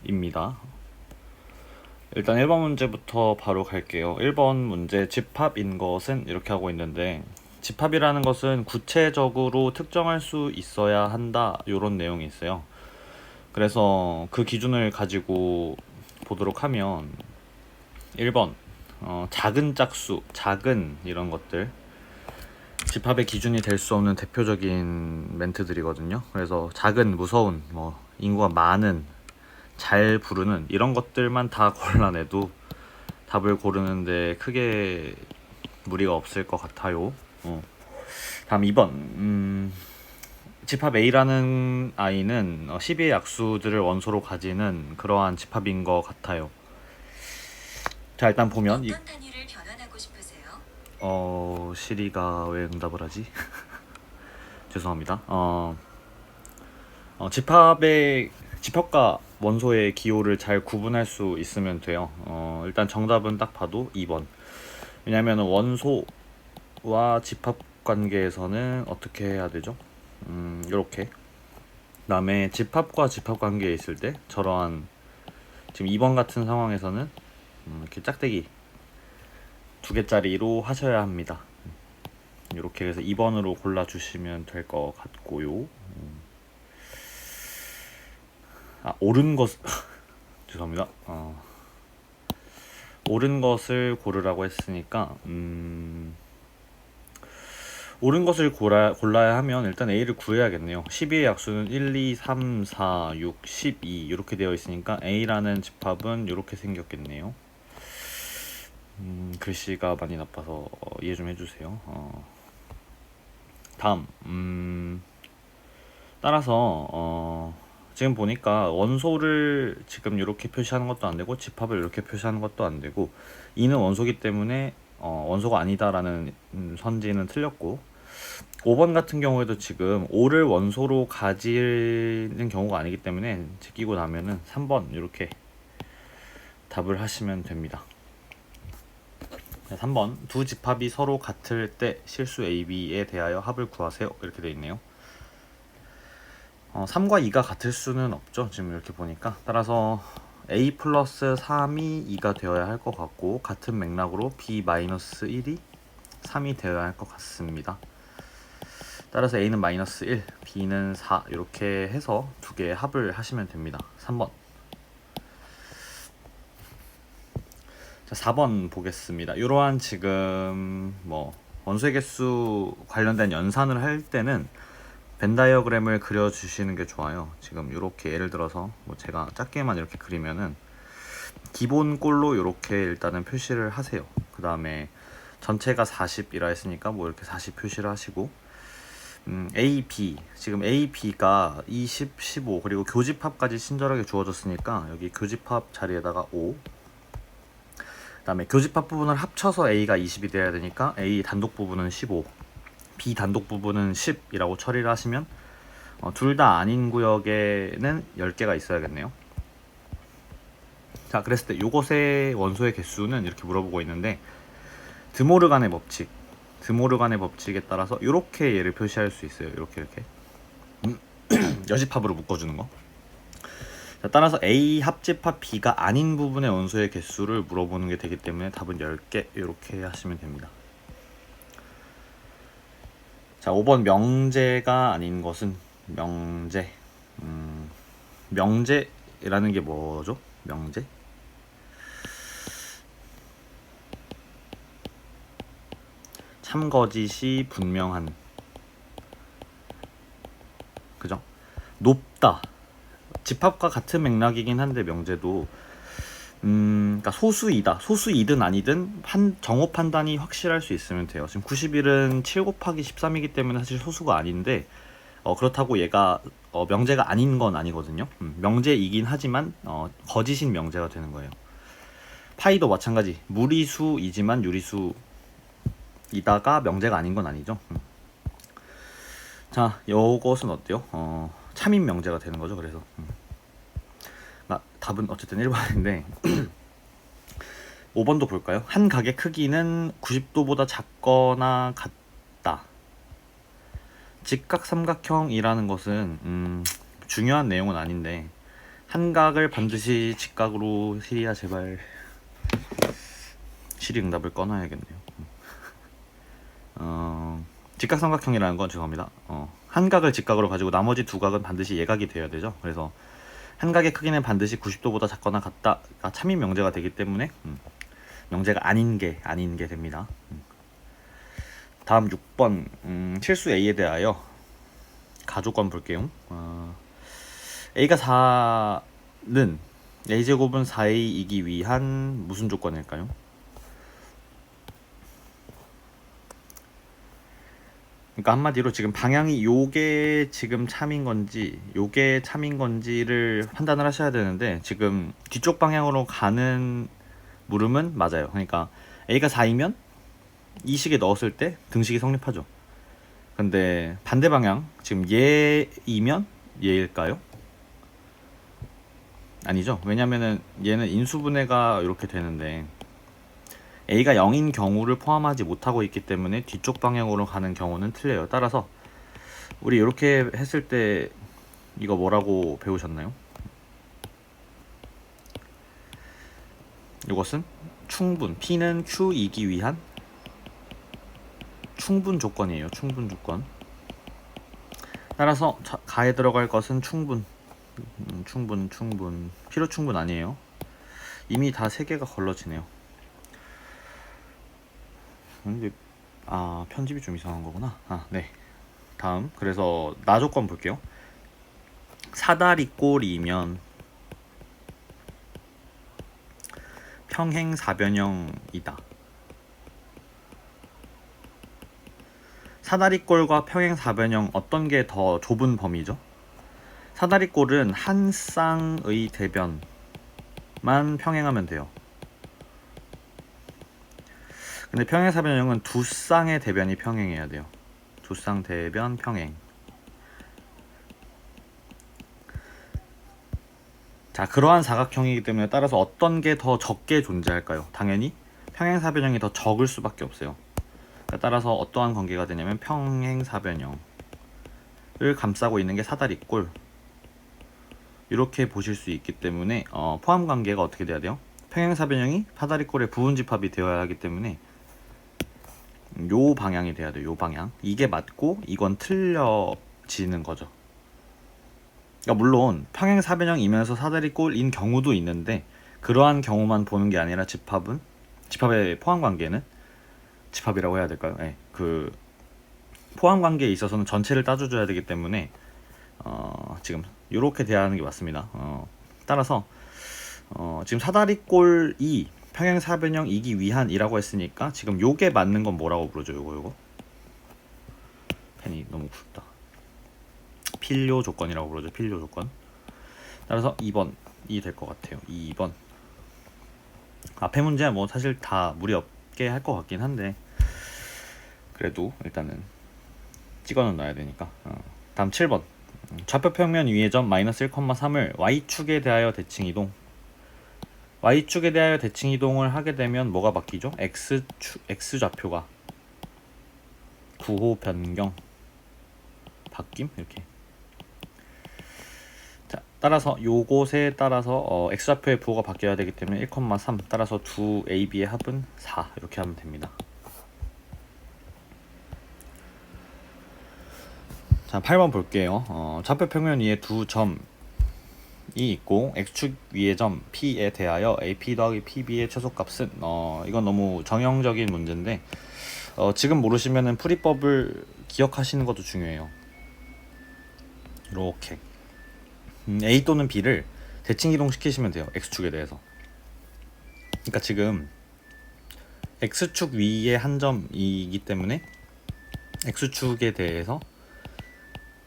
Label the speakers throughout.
Speaker 1: 입니다. 일단 1번 문제부터 바로 갈게요. 1번 문제 집합인 것은 이렇게 하고 있는데, 집합이라는 것은 구체적으로 특정할 수 있어야 한다, 요런 내용이 있어요. 그래서 그 기준을 가지고 보도록 하면 1번 작은 짝수, 작은 이런 것들 집합의 기준이 될 수 없는 대표적인 멘트들이거든요. 그래서 작은, 무서운, 인구가 많은, 잘 부르는 이런 것들만 다 골라내도 답을 고르는데 크게 무리가 없을 것 같아요. 다음 2번. 집합 A라는 아이는 12의 약수들을 원소로 가지는 그러한 집합인 것 같아요. 자, 일단 보면
Speaker 2: 어떤 단위를 변환하고 싶으세요?
Speaker 1: 시리가 왜 응답을 하지? 죄송합니다. 집합과 원소의 기호를 잘 구분할 수 있으면 돼요. 일단 정답은 딱 봐도 2번. 왜냐면 원소와 집합 관계에서는 어떻게 해야 되죠? 이렇게. 그다음에 집합과 집합 관계에 있을 때 저러한 지금 2번 같은 상황에서는 이렇게 짝대기 2개짜리로 하셔야 합니다. 이렇게 해서 2번으로 골라주시면 될 것 같고요. 옳은 것 죄송합니다. 옳은 것을 고르라고 했으니까 옳은 것을 골라야 하면 일단 A를 구해야겠네요. 12의 약수는 1, 2, 3, 4, 6, 12 이렇게 되어 있으니까 A라는 집합은 이렇게 생겼겠네요. 글씨가 많이 나빠서 이해 좀 해주세요. 다음. 따라서 지금 보니까 원소를 지금 이렇게 표시하는 것도 안 되고 집합을 이렇게 표시하는 것도 안 되고, 2는 원소기 때문에 원소가 아니다라는 선지는 틀렸고, 5번 같은 경우에도 지금 5를 원소로 가지는 경우가 아니기 때문에 제끼고 나면은 3번 이렇게 답을 하시면 됩니다. 3번 두 집합이 서로 같을 때 실수 A, B에 대하여 합을 구하세요, 이렇게 되어 있네요. 3과 2가 같을 수는 없죠, 지금 이렇게 보니까. 따라서 A 플러스 3이 2가 되어야 할 것 같고, 같은 맥락으로 B 마이너스 1이 3이 되어야 할 것 같습니다. 따라서 A는 마이너스 1, B는 4 이렇게 해서 두 개의 합을 하시면 됩니다. 3번. 자, 4번 보겠습니다. 이러한 지금 원소의 개수 관련된 연산을 할 때는 벤 다이어그램을 그려주시는 게 좋아요. 지금 이렇게 예를 들어서 제가 작게만 이렇게 그리면은 기본 꼴로 이렇게 일단은 표시를 하세요. 그 다음에 전체가 40이라 했으니까 이렇게 40 표시를 하시고, A, B 지금 A, B가 20, 15 그리고 교집합까지 친절하게 주어졌으니까 여기 교집합 자리에다가 5, 그 다음에 교집합 부분을 합쳐서 A가 20이 돼야 되니까 A 단독 부분은 15, B 단독 부분은 10이라고 처리를 하시면 둘 다 아닌 구역에는 10개가 있어야겠네요. 자, 그랬을 때 요것의 원소의 개수는 이렇게 물어보고 있는데, 드모르간의 법칙에 따라서 이렇게 얘를 표시할 수 있어요. 이렇게 여집합으로 묶어주는 거. 자, 따라서 A 합집합 B가 아닌 부분의 원소의 개수를 물어보는 게 되기 때문에 답은 10개 이렇게 하시면 됩니다. 자, 5번 명제가 아닌 것은 명제. 명제라는 게 뭐죠? 명제? 참거짓이 분명한, 그죠? 높다. 집합과 같은 맥락이긴 한데 명제도 그러니까 소수이든 아니든 정오 판단이 확실할 수 있으면 돼요. 지금 91은 7 곱하기 13이기 때문에 사실 소수가 아닌데, 그렇다고 얘가 명제가 아닌 건 아니거든요. 명제이긴 하지만 거짓인 명제가 되는 거예요. 파이도 마찬가지, 무리수이지만 유리수이다가 명제가 아닌 건 아니죠. 자, 요것은 어때요? 참인 명제가 되는 거죠. 그래서 답은 어쨌든 1번인데 5번도 볼까요? 한 각의 크기는 90도보다 작거나 같다. 직각 삼각형이라는 것은 중요한 내용은 아닌데 한각을 반드시 직각으로 시리야 제발. 시리 응답을 꺼놔야겠네요. 직각삼각형이라는 건 죄송합니다. 한각을 직각으로 가지고 나머지 두 각은 반드시 예각이 되어야 되죠. 그래서 한각의 크기는 반드시 90도보다 작거나 같다가 참인 명제가 되기 때문에 명제가 아닌 게 됩니다. 다음 6번 실수 A에 대하여 가조건 볼게요. A가 4는 A제곱은 4A이기 위한 무슨 조건일까요? 그러니까 한마디로 지금 방향이 요게 지금 참인 건지 요게 참인 건지를 판단을 하셔야 되는데 지금 뒤쪽 방향으로 가는 물음은 맞아요. 그러니까 A가 4이면 이 식에 넣었을 때 등식이 성립하죠. 근데 반대 방향 지금 얘이면 얘일까요? 아니죠. 왜냐면은 얘는 인수분해가 이렇게 되는데 A가 0인 경우를 포함하지 못하고 있기 때문에 뒤쪽 방향으로 가는 경우는 틀려요. 따라서 우리 이렇게 했을 때 이거 뭐라고 배우셨나요? 이것은 충분, P는 Q이기 위한 충분 조건이에요. 충분 조건. 따라서 가에 들어갈 것은 충분. 충분. 필요 충분 아니에요. 이미 다 3개가 걸러지네요. 근데 편집이 좀 이상한 거구나. 네. 다음 그래서 나 조건 볼게요. 사다리꼴이면 평행사변형이다. 사다리꼴과 평행사변형 어떤 게 더 좁은 범위죠? 사다리꼴은 한 쌍의 대변만 평행하면 돼요. 근데 평행사변형은 두 쌍의 대변이 평행해야 돼요. 두 쌍 대변 평행. 자, 그러한 사각형이기 때문에 따라서 어떤 게 더 적게 존재할까요? 당연히 평행사변형이 더 적을 수밖에 없어요. 따라서 어떠한 관계가 되냐면 평행사변형을 감싸고 있는 게 사다리꼴. 이렇게 보실 수 있기 때문에 포함 관계가 어떻게 돼야 돼요? 평행사변형이 사다리꼴의 부분집합이 되어야 하기 때문에 요 방향이 돼야 돼요. 요 방향. 이게 맞고 이건 틀려지는 거죠. 그러니까 물론 평행사변형이면서 사다리꼴인 경우도 있는데 그러한 경우만 보는 게 아니라 집합의 포함 관계는 집합이라고 해야 될까요? 네, 그 포함 관계에 있어서는 전체를 따져줘야 되기 때문에 지금 이렇게 돼야 하는 게 맞습니다. 따라서 지금 사다리꼴이 평행사변형이기 위한이라고 했으니까 지금 요게 맞는 건 뭐라고 부르죠? 요거 펜이 너무 굵다. 필요 조건이라고 부르죠. 필요 조건. 따라서 2번이 될 것 같아요. 2번. 앞에 문제 뭐 사실 다 무리 없게 할 것 같긴 한데 그래도 일단은 찍어는 놔야 되니까. 다음 7번. 좌표 평면 위의 점 마이너스 1,3을 y축에 대하여 대칭 이동. y축에 대하여 대칭 이동을 하게 되면 뭐가 바뀌죠? x좌표가 9호 변경 바뀜 이렇게. 자, 따라서 요것에 따라서 x좌표의 부호가 바뀌어야 되기 때문에 1,3 따라서 2ab의 합은 4 이렇게 하면 됩니다. 자, 8번 볼게요. 좌표 평면 위에 두 점이 있고 x축 위의 점 P에 대하여 AP 더하기 PB의 최소값은 이건 너무 정형적인 문제인데 지금 모르시면은 풀이법을 기억하시는 것도 중요해요. 이렇게 A 또는 B를 대칭 이동시키시면 돼요. x축에 대해서. 그러니까 지금 x축 위에 한 점이기 때문에 x축에 대해서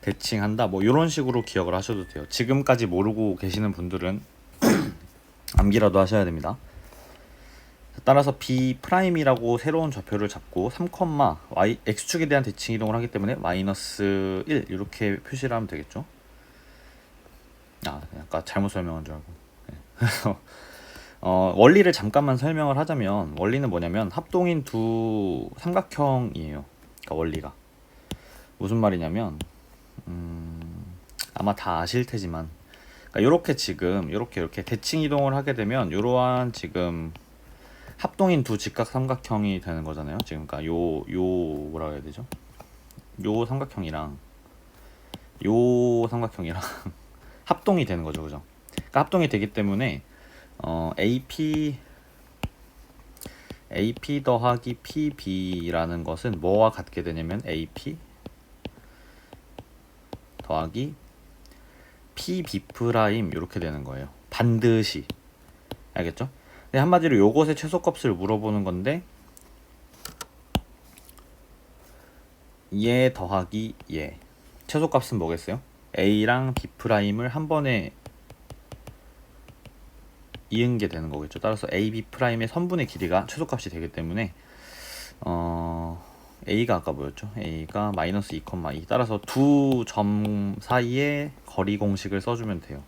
Speaker 1: 대칭한다 뭐 이런 식으로 기억을 하셔도 돼요. 지금까지 모르고 계시는 분들은 암기라도 하셔야 됩니다. 따라서 B'이라고 새로운 좌표를 잡고 3, y x축에 대한 대칭 이동을 하기 때문에 마이너스 1 이렇게 표시를 하면 되겠죠. 아까 잘못 설명한 줄 알고. 네. 원리를 잠깐만 설명을 하자면 원리는 뭐냐면 합동인 두 삼각형이에요. 그러니까 원리가 무슨 말이냐면 아마 다 아실 테지만 그러니까 요렇게 지금 이렇게 대칭 이동을 하게 되면 요러한 지금 합동인 두 직각 삼각형이 되는 거잖아요. 지금 그러니까 요 뭐라 해야 되죠? 요 삼각형이랑 요 삼각형이랑 합동이 되는 거죠, 그죠? 그러니까 합동이 되기 때문에 AP 더하기 PB라는 것은 뭐와 같게 되냐면 AP 더하기 PB 프라임 이렇게 되는 거예요. 반드시. 알겠죠? 근데 한마디로 요것의 최소값을 물어보는 건데 얘 더하기 얘 최소값은 뭐겠어요? A랑 B 프라임을 한 번에 이은 게 되는 거겠죠. 따라서 AB 프라임의 선분의 길이가 최소값이 되기 때문에 A가 아까 뭐였죠? A가 마이너스 2,2 따라서 두 점 사이에 거리 공식을 써주면 돼요.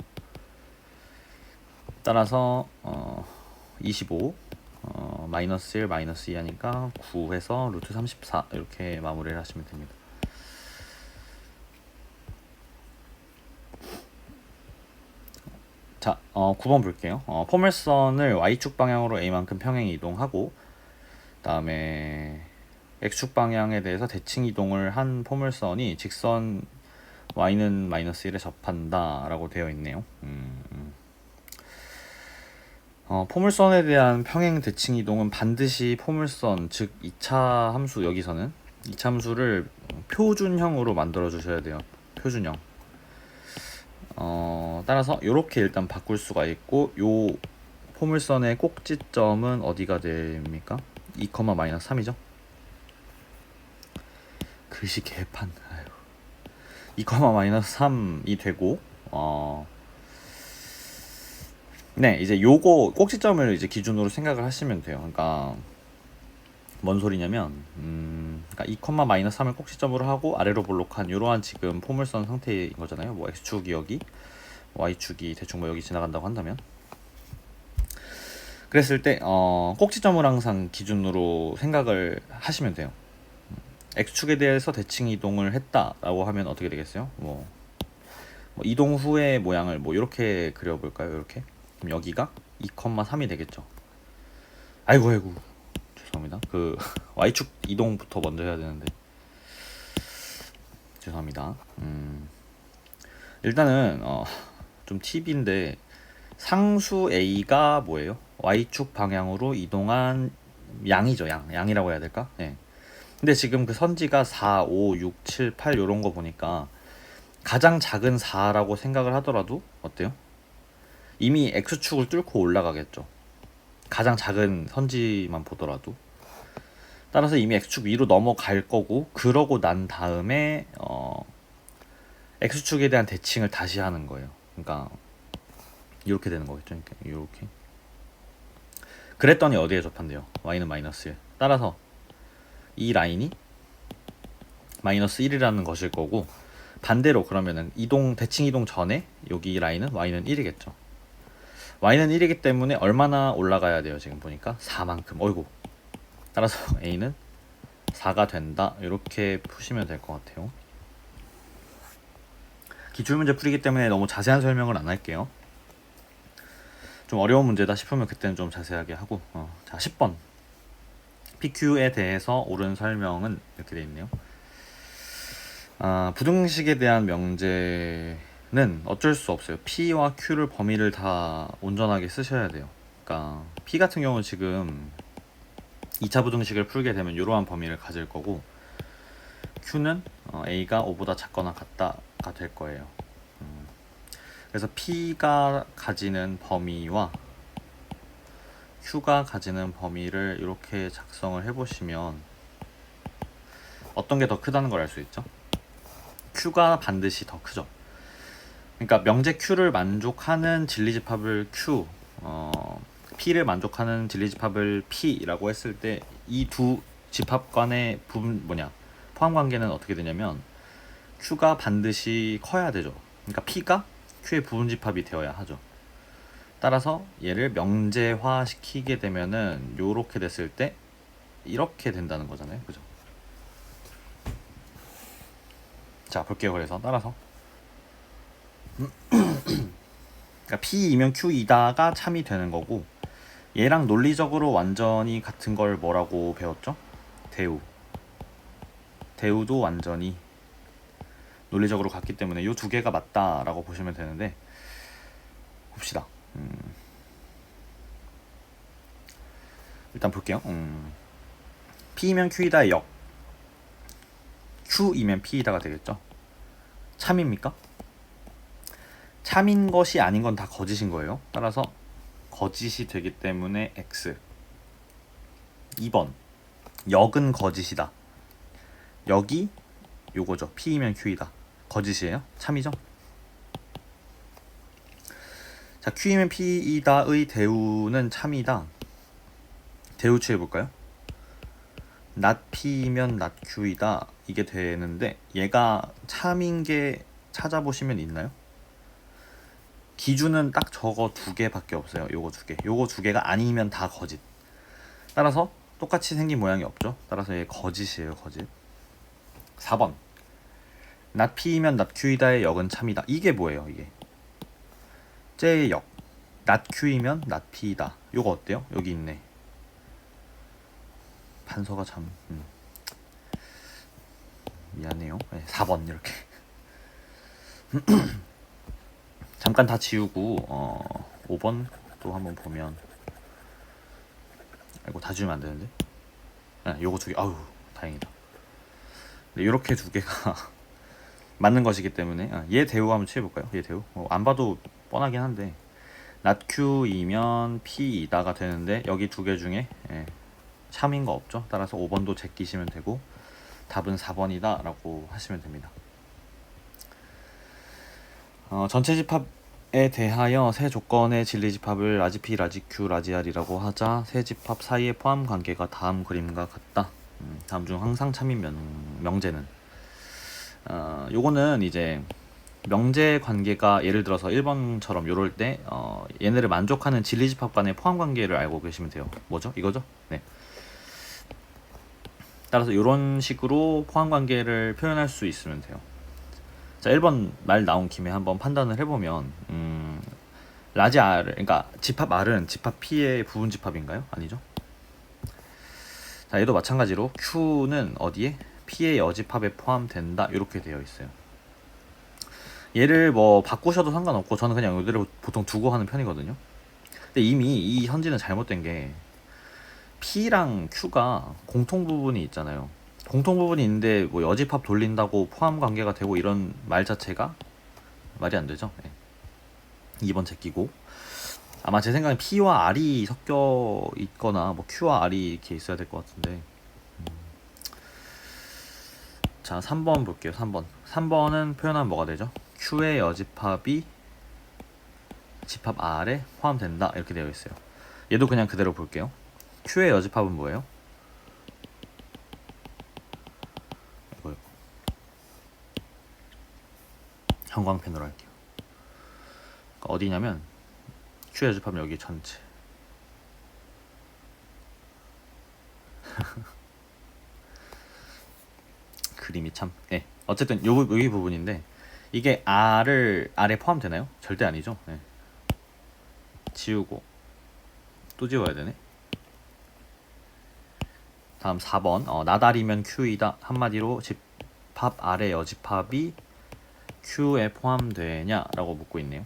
Speaker 1: 따라서 25 마이너스 1 마이너스 2 하니까 9해서 루트 34 이렇게 마무리를 하시면 됩니다. 자, 9번 볼게요. 포물선을 y축 방향으로 a만큼 평행 이동하고 그다음에 x축 방향에 대해서 대칭 이동을 한 포물선이 직선 y는 마이너스 1에 접한다 라고 되어 있네요. 포물선에 대한 평행 대칭 이동은 반드시 포물선, 즉 2차 함수, 여기서는 2차 함수를 표준형으로 만들어 주셔야 돼요. 표준형. 따라서 이렇게 일단 바꿀 수가 있고, 요 포물선의 꼭지점은 어디가 됩니까? 2, 마이너스 3이죠. 글씨 개판. 아유. 2, 마이너스 3이 되고, 네, 이제 요거 꼭지점을 이제 기준으로 생각을 하시면 돼요. 그러니까 뭔 소리냐면, 그러니까 2, 마이너스 3을 꼭지점으로 하고 아래로 볼록한 이러한 지금 포물선 상태인 거잖아요. 뭐 x축이 여기, y축이 대충 뭐 여기 지나간다고 한다면, 그랬을 때 꼭지점을 항상 기준으로 생각을 하시면 돼요. x축에 대해서 대칭 이동을 했다라고 하면 어떻게 되겠어요? 뭐 이동 후의 모양을 뭐 이렇게 그려볼까요? 이렇게. 그럼 여기가 2, 3이 되겠죠. 아이고 죄송합니다. 그 y축 이동부터 먼저 해야 되는데 죄송합니다. 일단은 좀 팁인데 상수 a가 뭐예요? y축 방향으로 이동한 양이죠. 양이라고 해야 될까? 네. 근데 지금 그 선지가 4, 5, 6, 7, 8 요런 거 보니까 가장 작은 4라고 생각을 하더라도 어때요? 이미 x축을 뚫고 올라가겠죠. 가장 작은 선지만 보더라도. 따라서 이미 x축 위로 넘어갈 거고, 그러고 난 다음에 x축에 대한 대칭을 다시 하는 거예요. 그러니까 이렇게 되는 거겠죠. 그러니까 이렇게. 그랬더니 어디에 접한대요? y는 마이너스 1. 따라서 이 라인이 마이너스 1이라는 것일 거고, 반대로 그러면은 대칭 이동 전에 여기 라인은 y는 1이겠죠. y는 1이기 때문에 얼마나 올라가야 돼요? 지금 보니까 4만큼. 어이구. 따라서 a는 4가 된다. 이렇게 푸시면 될 것 같아요. 기출문제 풀이기 때문에 너무 자세한 설명을 안 할게요. 좀 어려운 문제다 싶으면 그때는 좀 자세하게 하고. 자, 10번. PQ에 대해서 옳은 설명은 이렇게 되어 있네요. 부등식에 대한 명제는 어쩔 수 없어요. P와 Q를 범위를 다 온전하게 쓰셔야 돼요. 그러니까 P 같은 경우는 지금 2차 부등식을 풀게 되면 이러한 범위를 가질 거고, Q는 A가 5보다 작거나 같다가 될 거예요. 그래서 P가 가지는 범위와 Q가 가지는 범위를 이렇게 작성을 해보시면 어떤 게 더 크다는 걸 알 수 있죠. Q가 반드시 더 크죠. 그러니까 명제 Q를 만족하는 진리집합을 Q, P를 만족하는 진리집합을 P라고 했을 때 이 두 집합 간의 포함 관계는 어떻게 되냐면 Q가 반드시 커야 되죠. 그러니까 P가 Q의 부분집합이 되어야 하죠. 따라서 얘를 명제화 시키게 되면은 요렇게 됐을 때 이렇게 된다는 거잖아요. 그죠? 자, 볼게요. 그래서 따라서 그러니까 P이면 Q이다가 참이 되는 거고, 얘랑 논리적으로 완전히 같은 걸 뭐라고 배웠죠? 대우. 대우도 완전히 논리적으로 같기 때문에 이 두 개가 맞다라고 보시면 되는데, 봅시다. 일단 볼게요. P이면 Q이다의 역, Q이면 P이다가 되겠죠. 참입니까? 참인 것이 아닌 건 다 거짓인 거예요. 따라서 거짓이 되기 때문에 X. 2번, 역은 거짓이다. 역이 요거죠. P이면 Q이다. 거짓이에요? 참이죠? 자, Q이면 P이다의 대우는 참이다. 대우 취해볼까요? not P이면 not Q이다. 이게 되는데, 얘가 참인 게 찾아보시면 있나요? 기준은 딱 저거 두 개밖에 없어요. 요거 두 개. 요거 두 개가 아니면 다 거짓. 따라서 똑같이 생긴 모양이 없죠. 따라서 얘 거짓이에요. 거짓. 4번, not P이면 not Q이다의 역은 참이다. 이게 뭐예요? 이게 쟤의 역, not Q이면 not P이다. 요거 어때요? 여기 있네. 판서가 참 미안해요. 네, 4번 이렇게 잠깐 다 지우고 5번 또 한번 보면, 이거 다 지우면 안 되는데. 네, 요거 두 개. 아우 다행이다. 네, 요렇게 두 개가 맞는 것이기 때문에 얘 대우 한번 취해볼까요? 얘 대우 안 봐도 뻔하긴 한데, not Q이면 P이다가 되는데 여기 두 개 중에 참인 거 없죠. 따라서 5번도 제끼시면 되고 답은 4번이다 라고 하시면 됩니다. 전체 집합에 대하여 세 조건의 진리 집합을 라지 P, 라지 Q, 라지 R이라고 하자 세 집합 사이의 포함 관계가 다음 그림과 같다. 다음 중 항상 참인 명제는, 요거는 이제 명제 관계가 예를 들어서 1번처럼 요럴 때 얘네를 만족하는 진리 집합 간의 포함 관계를 알고 계시면 돼요. 뭐죠? 이거죠? 네. 따라서 이런 식으로 포함 관계를 표현할 수 있으면 돼요. 자, 1번 말 나온 김에 한번 판단을 해보면, 라지 R, 그러니까 집합 R은 집합 P의 부분 집합인가요? 아니죠? 자, 얘도 마찬가지로 Q는 어디에? P의 여집합에 포함된다. 이렇게 되어 있어요. 얘를 뭐 바꾸셔도 상관없고 저는 그냥 이대로 보통 두고 하는 편이거든요. 근데 이미 이 현지는 잘못된 게, P랑 Q가 공통 부분이 있잖아요. 공통 부분이 있는데 뭐 여집합 돌린다고 포함 관계가 되고 이런 말 자체가 말이 안 되죠. 네. 2번 제끼고, 아마 제 생각엔 P와 R이 섞여 있거나 뭐 Q와 R이 이렇게 있어야 될 것 같은데. 자, 3번 볼게요. 3번은 표현하면 뭐가 되죠? Q의 여집합이 집합 R에 포함된다 이렇게 되어 있어요. 얘도 그냥 그대로 볼게요. Q의 여집합은 뭐예요? 이거요. 형광펜으로 할게요. 그러니까 어디냐면 Q의 여집합은 여기 전체. 그림이 참. 네. 어쨌든 여기 부분인데, 이게 R에 포함되나요? 절대 아니죠. 네. 지우고 또 지워야 되네. 다음 4번, 나달이면 Q이다. 한마디로 집합 R의 여집합이 Q에 포함되냐 라고 묻고 있네요.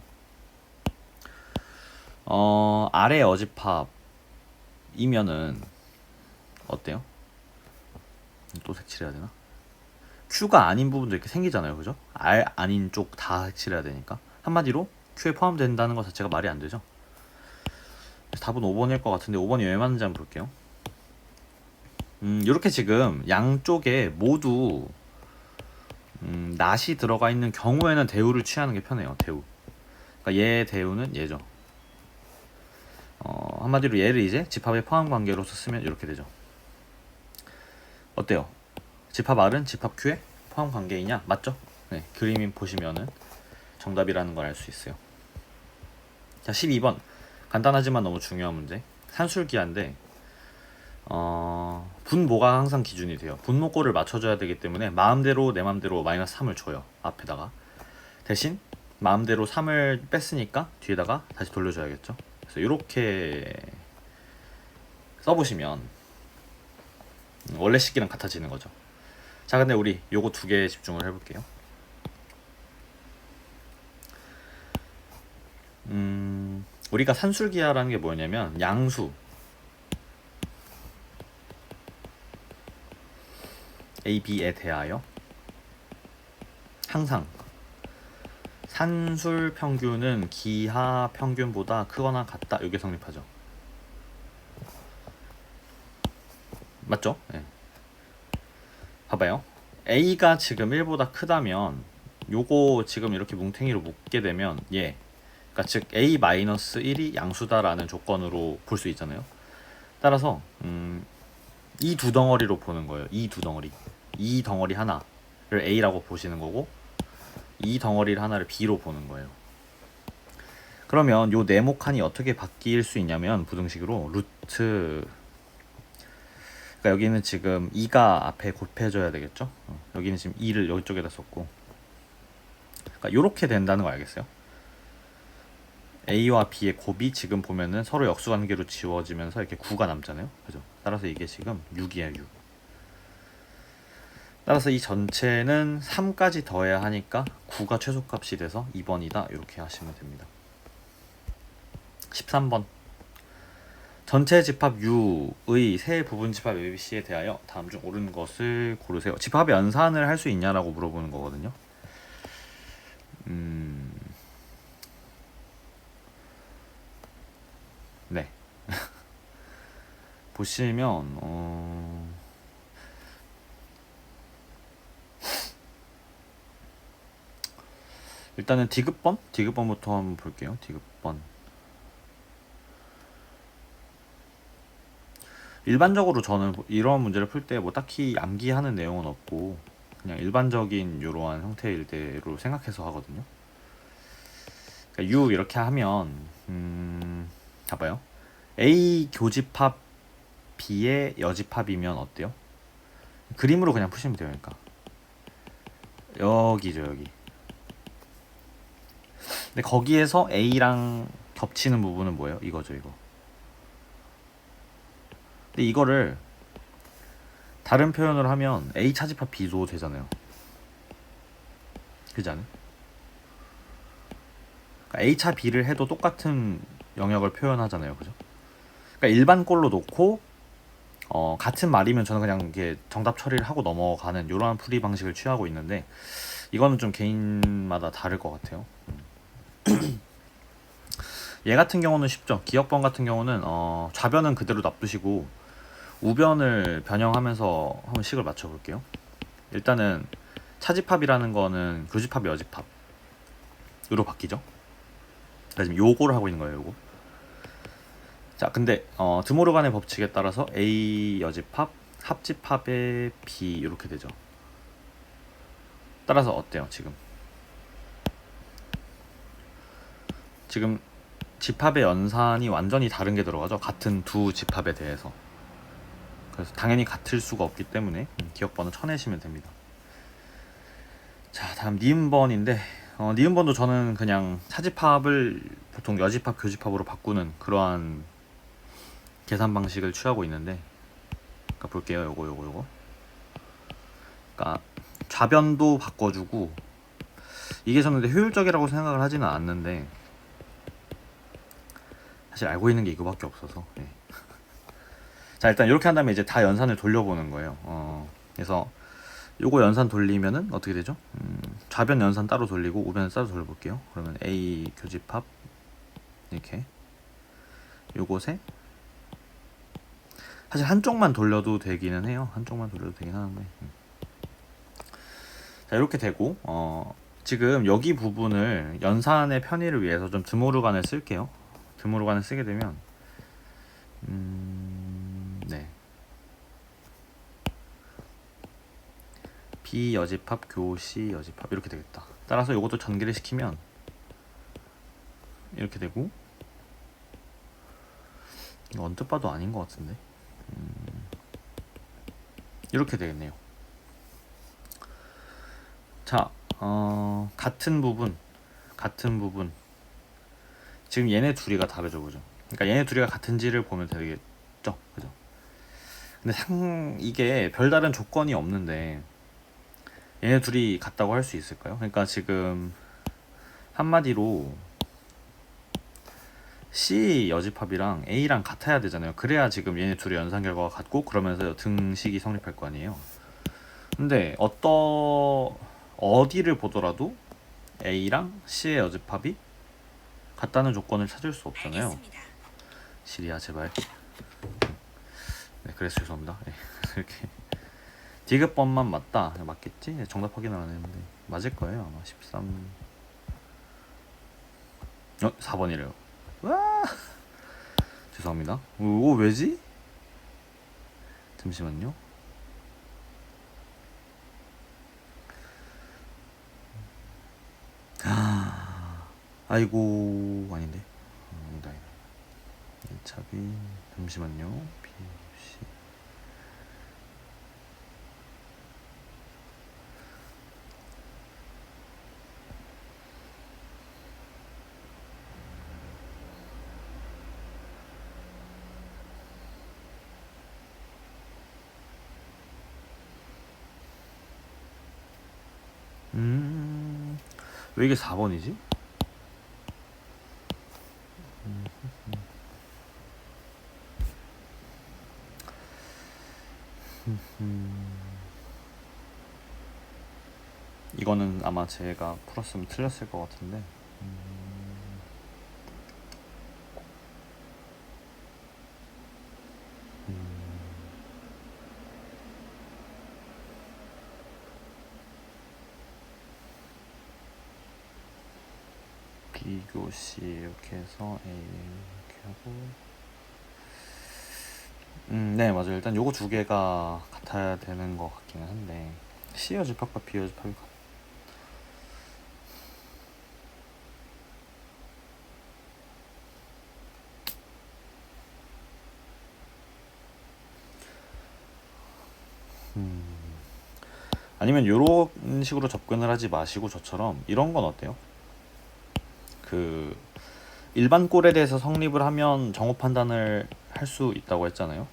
Speaker 1: R의 여집합이면은 어때요? 또 색칠해야 되나? Q가 아닌 부분도 이렇게 생기잖아요. 그죠? R 아닌 쪽 다 색칠해야 되니까. 한마디로 Q에 포함된다는 것 자체가 말이 안 되죠. 그래서 답은 5번일 것 같은데 5번이 왜 맞는지 한번 볼게요. 이렇게 지금 양쪽에 모두 not이 들어가 있는 경우에는 대우를 취하는 게 편해요. 대우. 그러니까 얘 대우는 얘죠. 한마디로 얘를 이제 집합의 포함 관계로서 쓰면 이렇게 되죠. 어때요? 집합 R은 집합 Q의 포함 관계이냐? 맞죠? 네, 그림 보시면은 정답이라는 걸 알 수 있어요. 자, 12번. 간단하지만 너무 중요한 문제. 산술기한데 분모가 항상 기준이 돼요. 분모꼴을 맞춰줘야 되기 때문에 내 마음대로 -3을 줘요. 앞에다가. 대신 마음대로 3을 뺐으니까 뒤에다가 다시 돌려줘야겠죠. 그래서 이렇게 써보시면 원래 식기랑 같아지는 거죠. 자, 근데 우리 요거 두 개에 집중을 해볼게요. 우리가 산술기하라는 게 뭐냐면 양수 A, B에 대하여 항상 산술 평균은 기하 평균보다 크거나 같다. 이게 성립하죠. 맞죠? 네. 봐봐요. A가 지금 1보다 크다면 요거 지금 이렇게 뭉탱이로 묶게 되면 얘 그러니까 즉 A-1이 양수다라는 조건으로 볼 수 있잖아요. 따라서 이 두 덩어리로 보는 거예요. 이 두 덩어리. 이 덩어리 하나를 A라고 보시는 거고 이 덩어리를 하나를 B로 보는 거예요. 그러면 요 네모칸이 어떻게 바뀔 수 있냐면 부등식으로 루트 그러니까 여기는 지금 2가 앞에 곱해져야 되겠죠. 여기는 지금 2를 여기 쪽에다 썼고 그러니까 요렇게 된다는 거 알겠어요? A와 B의 곱이 지금 보면은 서로 역수관계로 지워지면서 이렇게 9가 남잖아요. 그죠? 따라서 이게 지금 6이에요. 6. 따라서 이 전체는 3까지 더해야 하니까 9가 최소값이 돼서 2번이다. 이렇게 하시면 됩니다. 13번. 전체 집합 U의 세 부분 집합 ABC에 대하여 다음 중 옳은 것을 고르세요. 집합의 연산을 할 수 있냐라고 물어보는 거거든요. 네. 보시면 일단은 디귿번부터 한번 볼게요. 디귿번. 일반적으로 저는 이런 문제를 풀 때 뭐 딱히 암기하는 내용은 없고 그냥 일반적인 이러한 형태일 대로 생각해서 하거든요. 그러니까 U 이렇게 하면 봐봐요. A 교집합 B의 여집합이면 어때요? 그림으로 그냥 푸시면 돼요. 그러니까 여기죠, 여기. 근데 거기에서 A랑 겹치는 부분은 뭐예요? 이거죠, 이거. 근데 이거를 다른 표현을 하면 A 차집합 B도 되잖아요. 그지 않아요? 그러니까 A 차 B를 해도 똑같은 영역을 표현하잖아요. 그죠? 그러니까 일반 꼴로 놓고 같은 말이면 저는 그냥 이게 정답 처리를 하고 넘어가는 이러한 풀이 방식을 취하고 있는데 이거는 좀 개인마다 다를 것 같아요. 얘 같은 경우는 쉽죠. 기역번 같은 경우는 좌변은 그대로 놔두시고 우변을 변형하면서 한번 식을 맞춰볼게요. 일단은 차집합이라는 거는 교집합, 여집합으로 바뀌죠. 그러니까 지금 요거를 하고 있는 거예요. 요거. 자, 근데 드모르간의 법칙에 따라서 A 여집합, 합집합의 B 이렇게 되죠. 따라서 어때요, 지금? 지금 집합의 연산이 완전히 다른 게 들어가죠. 같은 두 집합에 대해서. 그래서 당연히 같을 수가 없기 때문에 기억번호 쳐내시면 됩니다. 자, 다음 니은번인데 니은번도 저는 그냥 차집합을 보통 여집합, 교집합으로 바꾸는 그러한 계산 방식을 취하고 있는데 그러니까 볼게요. 요거. 그러니까 좌변도 바꿔주고 이게 저는 근데 효율적이라고 생각을 하지는 않는데 사실 알고 있는 게 이거밖에 없어서 네. 자, 일단 이렇게 한 다음에 이제 다 연산을 돌려보는 거예요. 그래서 요거 연산 돌리면은 어떻게 되죠? 좌변 연산 따로 돌리고 우변 따로 돌려볼게요. 그러면 A 교집합 이렇게 요것에 사실 한쪽만 돌려도 되기는 해요. 한쪽만 돌려도 되긴 하는데 자, 이렇게 되고 지금 여기 부분을 연산의 편의를 위해서 좀 드모르간을 쓸게요. 드모르간을 쓰게 되면 네. B 여집합, 교 C 여집합 이렇게 되겠다. 따라서 이것도 전개를 시키면 이렇게 되고 이거 언뜻 봐도 아닌 것 같은데 이렇게 되겠네요. 자, 같은 부분 같은 부분. 지금 얘네 둘이가 다르죠, 그죠? 그러니까 얘네 둘이가 같은지를 보면 되겠죠, 그죠? 근데 이게 별다른 조건이 없는데 얘네 둘이 같다고 할 수 있을까요? 그러니까 지금 한마디로 C 여집합이랑 A랑 같아야 되잖아요. 그래야 지금 얘네 둘의 연산 결과가 같고 그러면서 등식이 성립할 거 아니에요. 근데 어디를 보더라도 A랑 C의 여집합이 같다는 조건을 찾을 수 없잖아요.
Speaker 2: 알겠습니다.
Speaker 1: 시리아 제발. 네, 그래서 죄송합니다. 네, 이렇게 디귿번만 맞다. 맞겠지? 네, 정답 확인을 안 했는데 맞을 거예요. 아마 13. 4번이래요. 와! 죄송합니다. 오, 왜지? 잠시만요. 아이고, 아닌데. 아니다. 1차비. 잠시만요. BC. 왜 이게 4번이지? 이거는 아마 제가 풀었으면 틀렸을 것 같은데. B교시 이렇게 해서 A 이렇게 하고. 네, 맞아요. 일단 요거 두 개가 같아야 되는 것 같기는 한데 C 여집합과 B 여집합이 아니면 요런 식으로 접근을 하지 마시고 저처럼 이런 건 어때요? 그 일반 꼴에 대해서 성립을 하면 정호 판단을 할 수 있다고 했잖아요.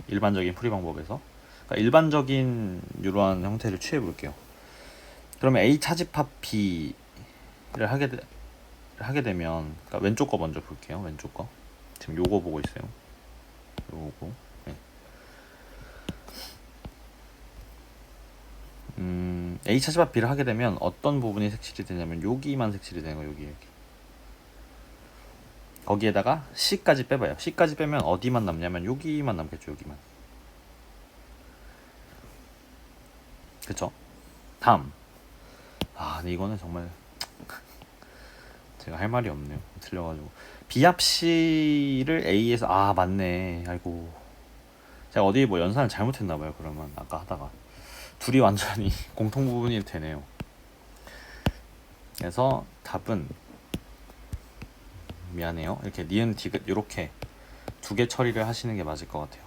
Speaker 1: 일반적인 풀이 방법에서. 그러니까 일반적인 이러한 형태를 취해 볼게요. 그러면 A 차집합 B를 하게 되면 그러니까 왼쪽 거 먼저 볼게요. 왼쪽 거. 지금 요거 보고 있어요. 요거. 네. A 차집합 B를 하게 되면 어떤 부분이 색칠이 되냐면 여기만 색칠이 되는 거예요. 여기. 거기에다가 C까지 빼봐요. C까지 빼면 어디만 남냐면 여기만 남겠죠. 여기만. 그쵸? 다음. 근데 이거는 정말 제가 할 말이 없네요. 틀려가지고. B합 C를 A에서 맞네. 아이고. 제가 어디 뭐 연산을 잘못했나봐요. 그러면 아까 하다가 둘이 완전히 공통 부분이 되네요. 그래서 답은 미안해요. 이렇게 니은 디귿 이렇게 두 개 처리를 하시는 게 맞을 것 같아요.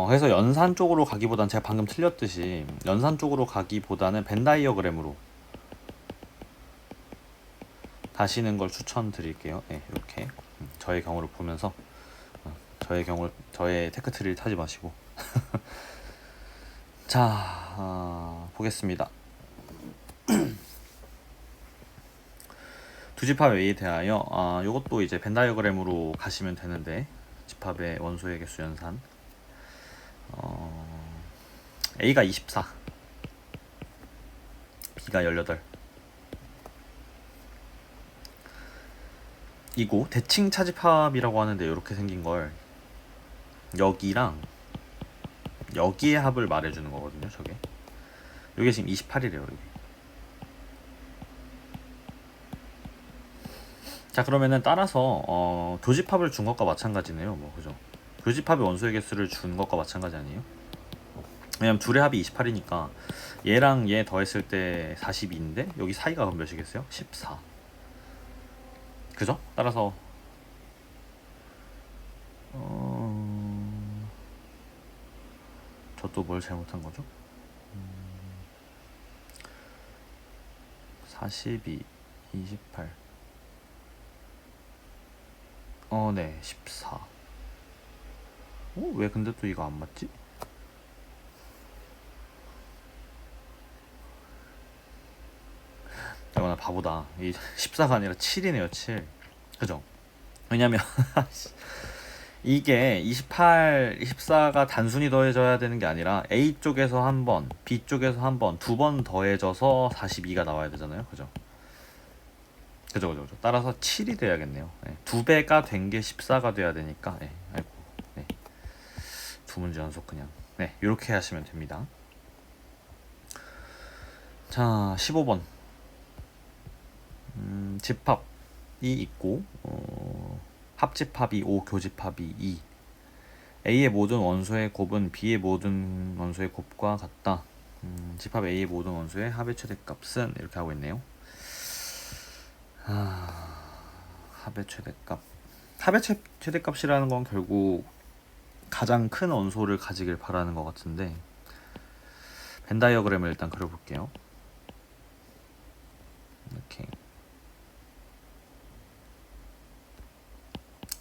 Speaker 1: 그래서 연산 쪽으로 가기보단 제가 방금 틀렸듯이 연산 쪽으로 가기보다는 벤 다이어그램으로 가시는 걸 추천드릴게요. 네, 이렇게 저의 경우를 보면서 저의 테크트리를 타지 마시고 자, 보겠습니다. 두 집합 A에 대하여 요것도 이제 벤 다이어그램으로 가시면 되는데 집합의 원소의 개수 연산 A가 24 B가 18 이고 대칭 차집합이라고 하는데 이렇게 생긴 걸 여기랑 여기의 합을 말해주는 거거든요. 저게 요게 지금 28이래요. 여기. 자, 그러면은 따라서 교집합을 준 것과 마찬가지네요. 뭐 그죠? 교집합의 원소의 개수를 준 것과 마찬가지 아니에요? 왜냐면 둘의 합이 28이니까 얘랑 얘 더했을 때 42인데 여기 사이가 그럼 몇이겠어요? 14. 그죠? 따라서 저 또 뭘 잘못한 거죠? 42, 28. 네, 14. 왜 근데 또 이거 안 맞지? 나 바보다. 이 14가 아니라 7이네요, 7. 그죠? 왜냐면 이게 28, 24가 단순히 더해져야 되는 게 아니라 A 쪽에서 한 번, B 쪽에서 한 번, 두 번 더해져서 42가 나와야 되잖아요. 그죠? 그죠. 따라서 7이 돼야겠네요. 네. 두 배가 된 게 14가 돼야 되니까. 네. 아이고. 네. 두 문제 연속 그냥. 네. 이렇게 하시면 됩니다. 자, 15번. 집합이 있고, 합집합이 5, 교집합이 2. A의 모든 원소의 곱은 B의 모든 원소의 곱과 같다. 집합 A의 모든 원소의 합의 최대값은 이렇게 하고 있네요. 합의 최대값. 합의 최대값이라는 건 결국 가장 큰 원소를 가지길 바라는 것 같은데, 벤 다이어그램을 일단 그려볼게요. 이렇게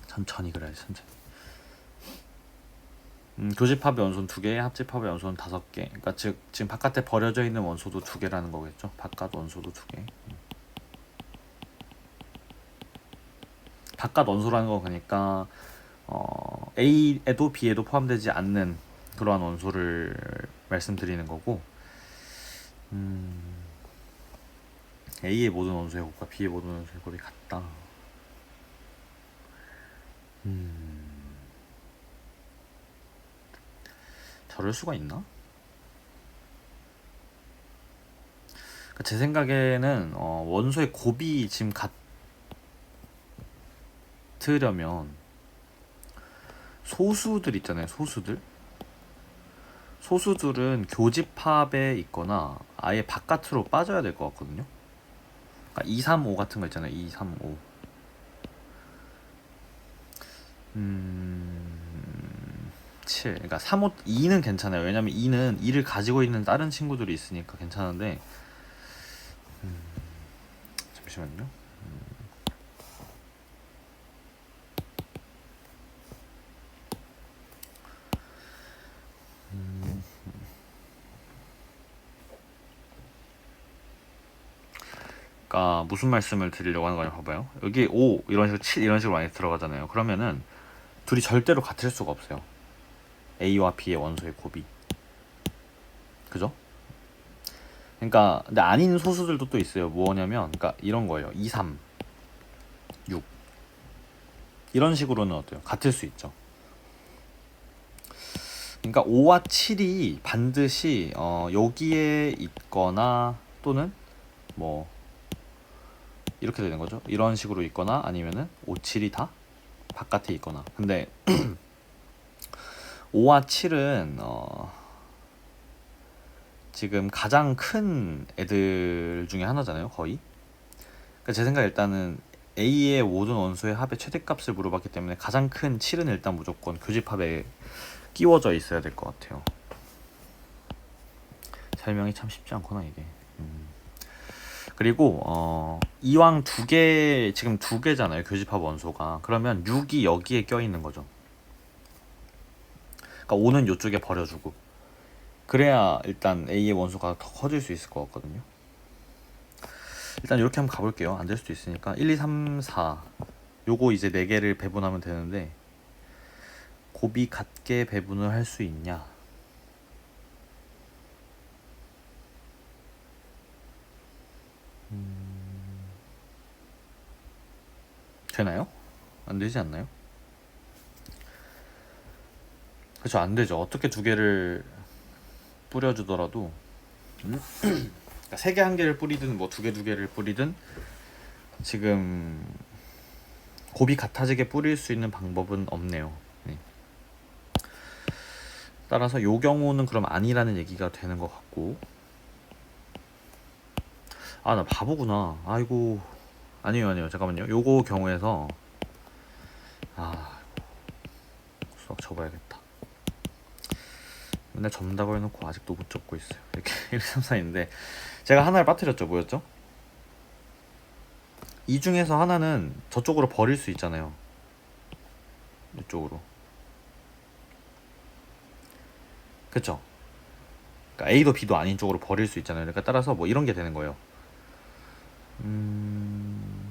Speaker 1: 천천히 그려야지, 천천히. 교집합의 원소는 2개, 합집합의 원소는 5개. 그러니까 즉 지금 바깥에 버려져 있는 원소도 2개라는 거겠죠. 바깥 원소도 2개. 바깥 원소라는 건 그러니까 A에도 B에도 포함되지 않는 그러한 원소를 말씀드리는 거고, A의 모든 원소의 곱과 B의 모든 원소의 곱이 같다. 저럴 수가 있나? 그러니까 제 생각에는 원소의 곱이 지금 같으려면 소수들 있잖아요. 소수들은 교집합에 있거나 아예 바깥으로 빠져야 될 것 같거든요. 그러니까 2, 3, 5 같은 거 있잖아요. 2, 3, 5. 7. 그러니까 3, 5, 2는 괜찮아요. 왜냐면 2는 2를 가지고 있는 다른 친구들이 있으니까 괜찮은데, 잠시만요. 그러니까 무슨 말씀을 드리려고 하는 거냐 봐봐요. 여기 5 이런 식으로 7 이런 식으로 많이 들어가잖아요. 그러면은 둘이 절대로 같을 수가 없어요. A와 B의 원소의 곱이. 그죠? 그러니까 근데 아닌 소수들도 또 있어요. 뭐냐면 그러니까 이런 거예요. 2, 3, 6 이런 식으로는 어때요? 같을 수 있죠. 그러니까 5와 7이 반드시 여기에 있거나 또는 뭐 이렇게 되는 거죠. 이런 식으로 있거나 아니면은 5, 7이 다 바깥에 있거나. 근데 5와 7은 지금 가장 큰 애들 중에 하나잖아요, 거의. 그러니까 제 생각에 일단은 A의 모든 원소의 합의 최대값을 물어봤기 때문에 가장 큰 7은 일단 무조건 교집합에 끼워져 있어야 될 것 같아요. 설명이 참 쉽지 않구나 이게. 그리고 이왕 지금 2개잖아요, 교집합 원소가. 그러면 6이 여기에 껴있는 거죠. 그러니까 5는 이쪽에 버려주고, 그래야 일단 A의 원소가 더 커질 수 있을 것 같거든요. 일단 이렇게 한번 가볼게요. 안 될 수도 있으니까 1, 2, 3, 4 요거 이제 4개를 배분하면 되는데, 곱이 같게 배분을 할 수 있냐? 되나요? 안 되지 않나요? 그렇죠, 안 되죠. 어떻게 2개를 뿌려주더라도 3개 1개를 뿌리든 뭐 2개 2개를 뿌리든 지금 곱이 같아지게 뿌릴 수 있는 방법은 없네요. 네. 따라서 요 경우는 그럼 아니라는 얘기가 되는 것 같고, 나 바보구나. 아이고. 아니요 잠깐만요. 요거 경우에서 수학 접어야겠다. 맨날 접는다고 해놓고 아직도 못 접고 있어요. 이렇게 1, 3, 4인데 제가 하나를 빠뜨렸죠. 뭐였죠? 이 중에서 하나는 저쪽으로 버릴 수 있잖아요. 이쪽으로. 그쵸? 그러니까 A도 B도 아닌 쪽으로 버릴 수 있잖아요. 그러니까 따라서 뭐 이런 게 되는 거예요. 3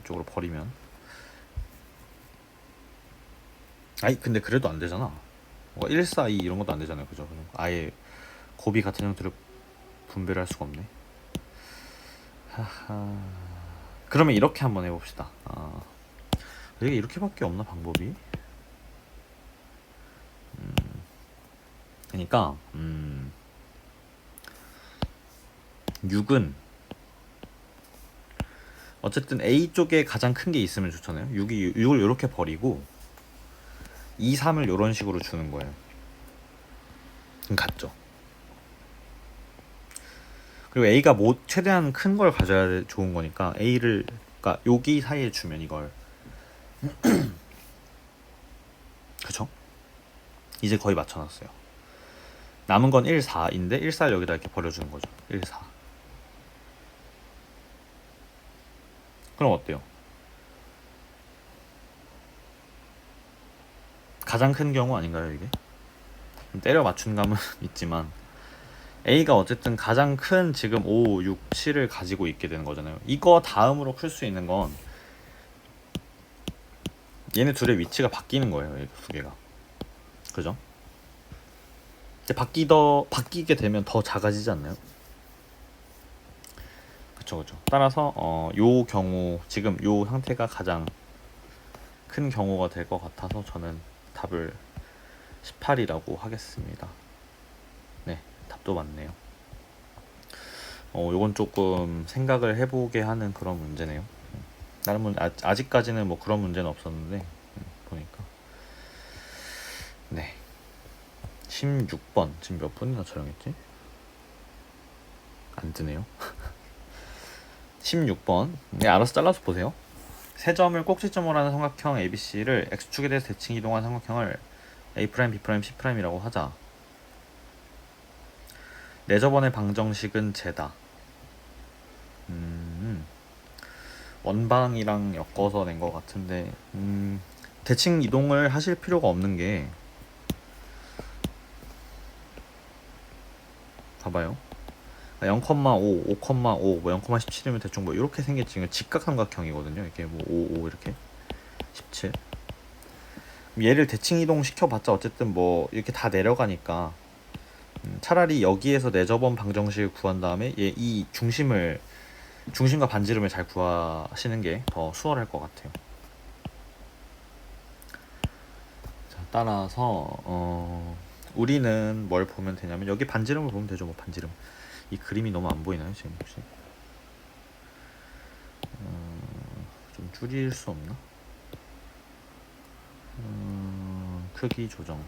Speaker 1: 이쪽으로 버리면. 아니 근데 그래도 안 되잖아. 뭐 1, 4, 2 이런 것도 안 되잖아요. 그죠? 아예 곱이 같은 형태를 분배를 할 수가 없네. 하하. 그러면 이렇게 한번 해봅시다. 이게 이렇게밖에 없나 방법이? 그러니까 6은 어쨌든 A 쪽에 가장 큰 게 있으면 좋잖아요. 6을 이렇게 버리고 2, 3을 이런 식으로 주는 거예요. 그럼 같죠. 그리고 A가 뭐 최대한 큰 걸 가져야 좋은 거니까 A를 그러니까 여기 사이에 주면 이걸 그쵸? 이제 거의 맞춰놨어요. 남은 건 1, 4인데 1, 4를 여기다 이렇게 버려주는 거죠. 1, 4. 그럼 어때요? 가장 큰 경우 아닌가요 이게? 때려 맞춘 감은 있지만 A가 어쨌든 가장 큰 지금 5, 6, 7을 가지고 있게 되는 거잖아요. 이거 다음으로 풀 수 있는 건 얘네 둘의 위치가 바뀌는 거예요. 이 두 개가. 그죠? 바뀌게 되면 더 작아지지 않나요? 그쵸. 따라서 요 경우 지금 요 상태가 가장 큰 경우가 될 것 같아서 저는 답을 18이라고 하겠습니다. 네, 답도 맞네요. 요건 조금 생각을 해보게 하는 그런 문제네요. 다른 아직까지는 뭐 그런 문제는 없었는데 보니까 네 16번 지금 몇 분이나 촬영했지? 안 뜨네요. 16번 네 알아서 잘라서 보세요. 세 점을 꼭지점으로 하는 삼각형 ABC를 X축에 대해서 대칭 이동한 삼각형을 A', B', C'이라고 하자. 네 저번의 방정식은 제다. 원방이랑 엮어서 낸 것 같은데 대칭 이동을 하실 필요가 없는 게 봐봐요. 0,5, 5,5, 뭐 0,17이면 대충 뭐 이렇게 생겼지. 이거 직각삼각형이거든요. 이게 뭐 5, 5 이렇게 17. 얘를 대칭 이동 시켜봤자 어쨌든 뭐 이렇게 다 내려가니까 차라리 여기에서 네 저번 방정식을 구한 다음에 얘 이 중심과 반지름을 잘 구하시는 게 더 수월할 것 같아요. 자, 따라서 우리는 뭘 보면 되냐면 여기 반지름을 보면 되죠. 뭐 반지름. 이 그림이 너무 안 보이나요 지금 혹시? 좀 줄일 수 없나? 크기 조정.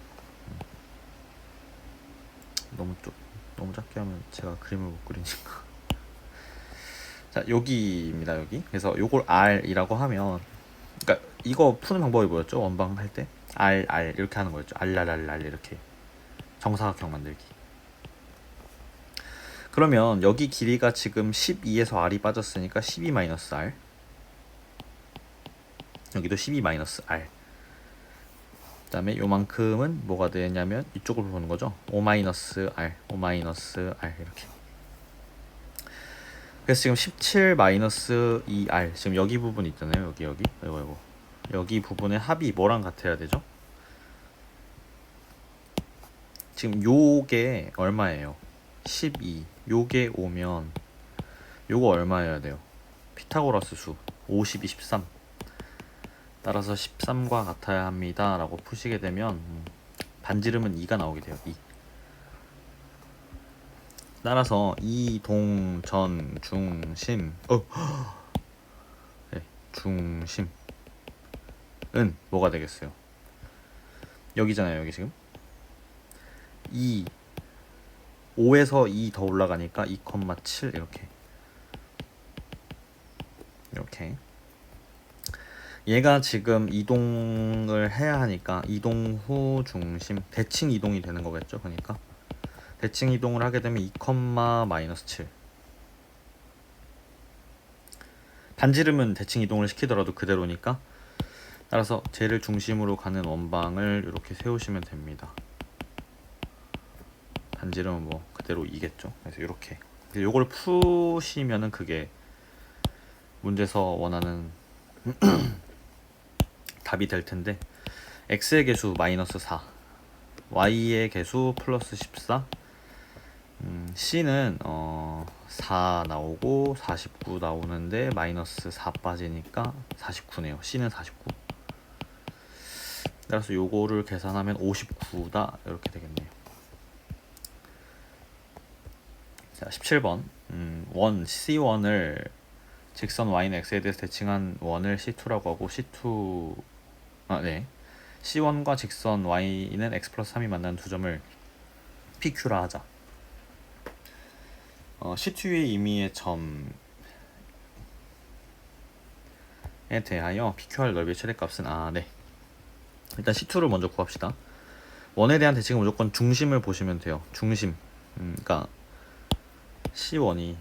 Speaker 1: 너무 작게 하면 제가 그림을 못 그리니까. 자 여기입니다 여기. 그래서 요걸 R이라고 하면, 그러니까 이거 푸는 방법이 뭐였죠? 원방 할 때 R 이렇게 하는 거였죠. 알랄랄랄 이렇게 정사각형 만들기. 그러면 여기 길이가 지금 12에서 R이 빠졌으니까 12-R. 여기도 12-R. 그 다음에 요만큼은 뭐가 되냐면 이쪽으로 보는 거죠. 5-R, 5-R 이렇게. 그래서 지금 17-2R 지금 여기 부분 있잖아요. 여기 이거 여기 부분의 합이 뭐랑 같아야 되죠? 지금 요게 얼마예요? 12. 요게 오면 요거 얼마여야 돼요? 피타고라스 수 52, 13. 따라서 13과 같아야 합니다 라고 푸시게 되면 반지름은 2가 나오게 돼요. 2. 따라서 이동 전 중심 네, 중심은 뭐가 되겠어요? 여기잖아요. 여기 지금 5에서 2 더 올라가니까 2,7 이렇게 얘가 지금 이동을 해야 하니까 이동 후 중심 대칭 이동이 되는 거겠죠. 그러니까 대칭 이동을 하게 되면 2, -7. 반지름은 대칭 이동을 시키더라도 그대로니까, 따라서 쟤를 중심으로 가는 원방을 이렇게 세우시면 됩니다. 반지름은 뭐 그대로 2겠죠. 그래서 이렇게 요걸 푸시면은 그게 문제에서 원하는 답이 될 텐데, x의 개수 마이너스 4, y의 개수 플러스 14, c는 4 나오고 49 나오는데 마이너스 4 빠지니까 49네요. c는 49. 따라서 요거를 계산하면 59다 이렇게 되겠네요. 자, 17번. 원 C1을 직선 y는 x에 대해서 대칭한 원을 C2라고 하고, C1과 직선 y는 x 플러스 3이 만나는 두 점을 PQ라 하자. C2의 임의의 점에 대하여 PQR 넓이의 최대값은 일단 C2를 먼저 구합시다. 원에 대한 대칭은 무조건 중심을 보시면 돼요. 중심. 그러니까 C1의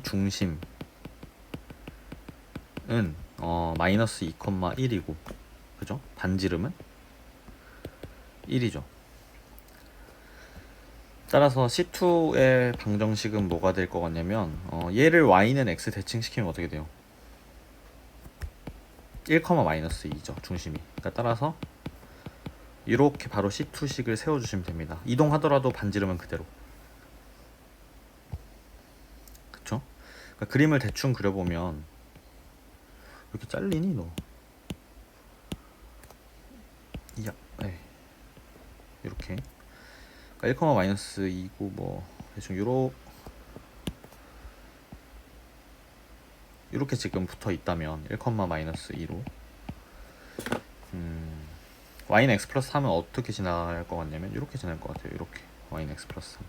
Speaker 1: 중심은 마이너스 2,1이고, 그죠? 반지름은 1이죠. 따라서 C2의 방정식은 뭐가 될 것 같냐면, 얘를 y는 x 대칭시키면 어떻게 돼요? 1, 마이너스 2죠, 중심이. 그러니까 따라서 이렇게 바로 C2식을 세워주시면 됩니다. 이동하더라도 반지름은 그대로. 그쵸? 그러니까 그림을 대충 그려보면, 왜 이렇게 잘리니 너? 이렇게. 그러니까 1, 마이너스 2고 뭐 대충 요렇게 지금 붙어 있다면 1, 마이너스 2로 y는 x 플러스 3은 어떻게 지나갈 것 같냐면 이렇게 지날 것 같아요. 이렇게 y는 x 플러스 3.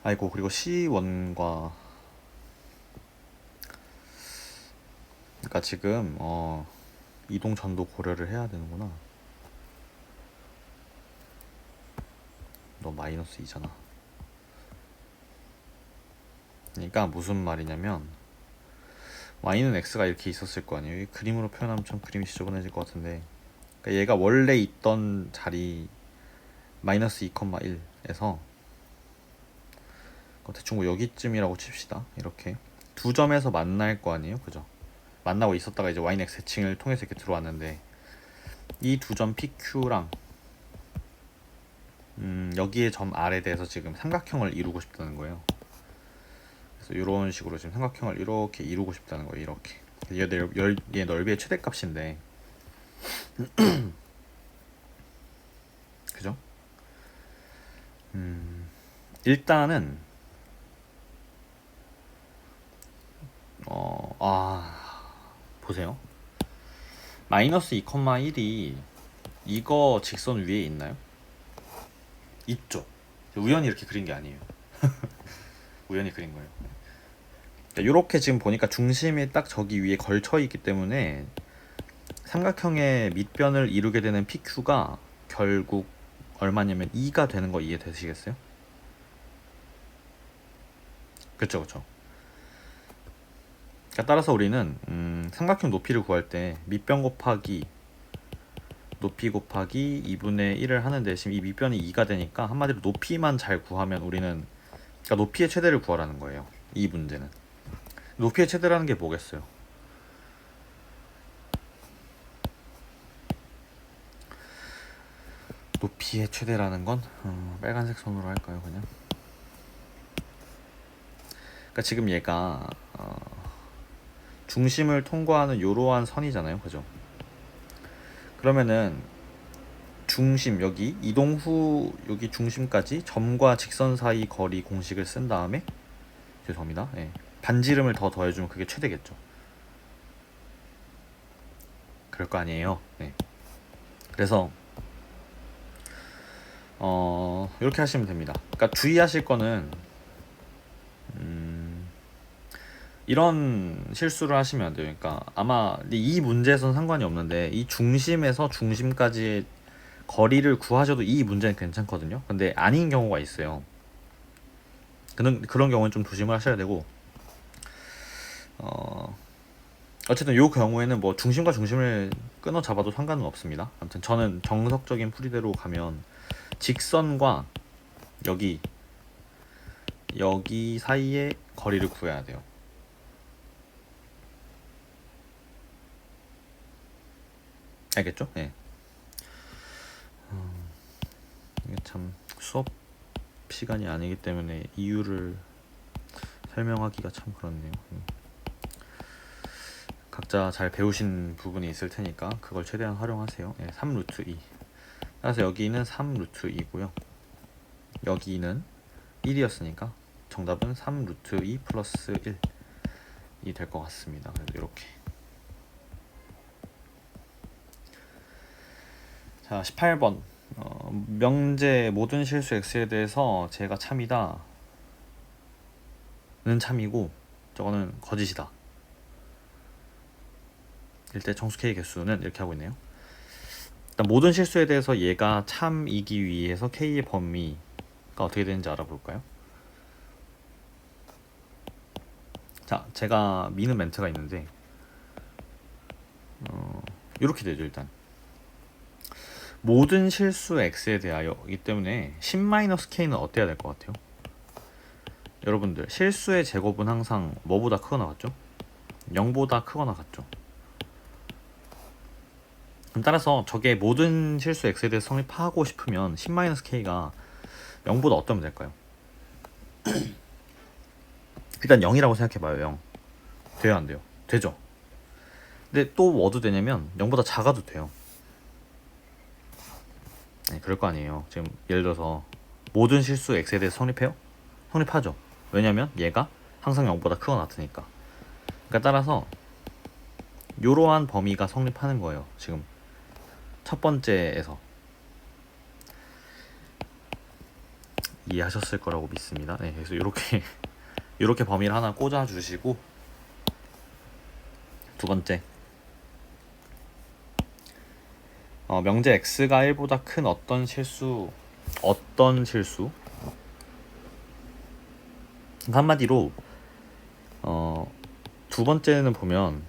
Speaker 1: 아이고, 그리고 C1과 그러니까 지금 이동 전도 고려를 해야 되는구나. 너 마이너스 2잖아. 그러니까 무슨 말이냐면, y는 x가 이렇게 있었을 거 아니에요. 이 그림으로 표현하면 좀 그림이 지저분해질 것 같은데, 그러니까 얘가 원래 있던 자리 마이너스 2,1에서 대충 뭐 여기쯤이라고 칩시다. 이렇게 두 점에서 만날 거 아니에요, 그죠? 만나고 있었다가 이제 y는 x 대칭을 통해서 이렇게 들어왔는데, 이 두 점 PQ랑 여기에 점 R에 대해서 지금 삼각형을 이루고 싶다는 거예요. 그래서 이런 식으로 지금 삼각형을 이렇게 이루고 싶다는 거예요. 이렇게. 얘 넓이의 최대값인데, 그죠? 일단은 보세요. 마이너스 2,1이 이거 직선 위에 있나요? 있죠. 우연히 이렇게 그린 게 아니에요. 우연히 그린 거예요. 이렇게 지금 보니까 중심이 딱 저기 위에 걸쳐 있기 때문에 삼각형의 밑변을 이루게 되는 PQ가 결국 얼마냐면 2가 되는 거 이해되시겠어요? 그쵸. 그러니까 따라서 우리는 삼각형 높이를 구할 때 밑변 곱하기 높이 곱하기 2분의 1을 하는 대신 이 밑변이 2가 되니까 한마디로 높이만 잘 구하면 우리는, 그러니까 높이의 최대를 구하라는 거예요. 이 문제는. 높이의 최대라는 게 뭐겠어요? 높이의 최대라는 건 빨간색 선으로 할까요, 그냥? 그러니까 지금 얘가 중심을 통과하는 이러한 선이잖아요, 그죠? 그러면은 중심, 여기 이동 후 여기 중심까지 점과 직선 사이 거리 공식을 쓴 다음에, 죄송합니다, 반지름을 더 더해주면 그게 최대겠죠. 그럴 거 아니에요. 그래서 이렇게 하시면 됩니다. 그러니까 주의하실 거는 이런 실수를 하시면 안 돼요. 그러니까 아마 이 문제에서는 상관이 없는데, 이 중심에서 중심까지의 거리를 구하셔도 이 문제는 괜찮거든요. 근데 아닌 경우가 있어요. 그런 경우는 좀 조심을 하셔야 되고, 어쨌든 요 경우에는 뭐 중심과 중심을 끊어 잡아도 상관은 없습니다. 아무튼 저는 정석적인 풀이대로 가면 직선과 여기 사이에 거리를 구해야 돼요. 알겠죠? 예. 이게 참 수업 시간이 아니기 때문에 이유를 설명하기가 참 그렇네요. 각자 잘 배우신 부분이 있을 테니까 그걸 최대한 활용하세요. 예, 3 루트 2. 따라서 여기는 3 루트 2고요. 여기는 1이었으니까 정답은 3 루트 2 플러스 1이 될 것 같습니다. 그래서 이렇게. 자, 18번. 명제 모든 실수 x에 대해서 제가 참이다 는 참이고 저거는 거짓이다. 일대 정수 k 개수는 이렇게 하고 있네요. 일단 모든 실수에 대해서 얘가 참이기 위해서 k의 범위가 어떻게 되는지 알아볼까요? 자, 제가 미는 멘트가 있는데 이렇게 되죠. 일단 모든 실수 x에 대하여이기 때문에 10-k는 어때야 될 것 같아요? 여러분들 실수의 제곱은 항상 뭐보다 크거나 같죠? 0보다 크거나 같죠? 그럼 따라서 저게 모든 실수 x에 대해서 성립하고 싶으면 10-k가 0보다 어떠면 될까요? 일단 0이라고 생각해봐요. 0 돼요 안 돼요? 되죠. 근데 또 뭐도 되냐면 0보다 작아도 돼요. 네, 그럴 거 아니에요. 지금 예를 들어서 모든 실수 x에 대해서 성립해요? 성립하죠. 왜냐면 얘가 항상 0보다 크거나 같으니까. 그러니까 따라서 이러한 범위가 성립하는 거예요. 지금 첫 번째에서 이해하셨을 거라고 믿습니다. 네, 그래서 이렇게 범위를 하나 꽂아 주시고, 두 번째 명제 x가 1보다 큰 어떤 실수 한마디로 두 번째는 보면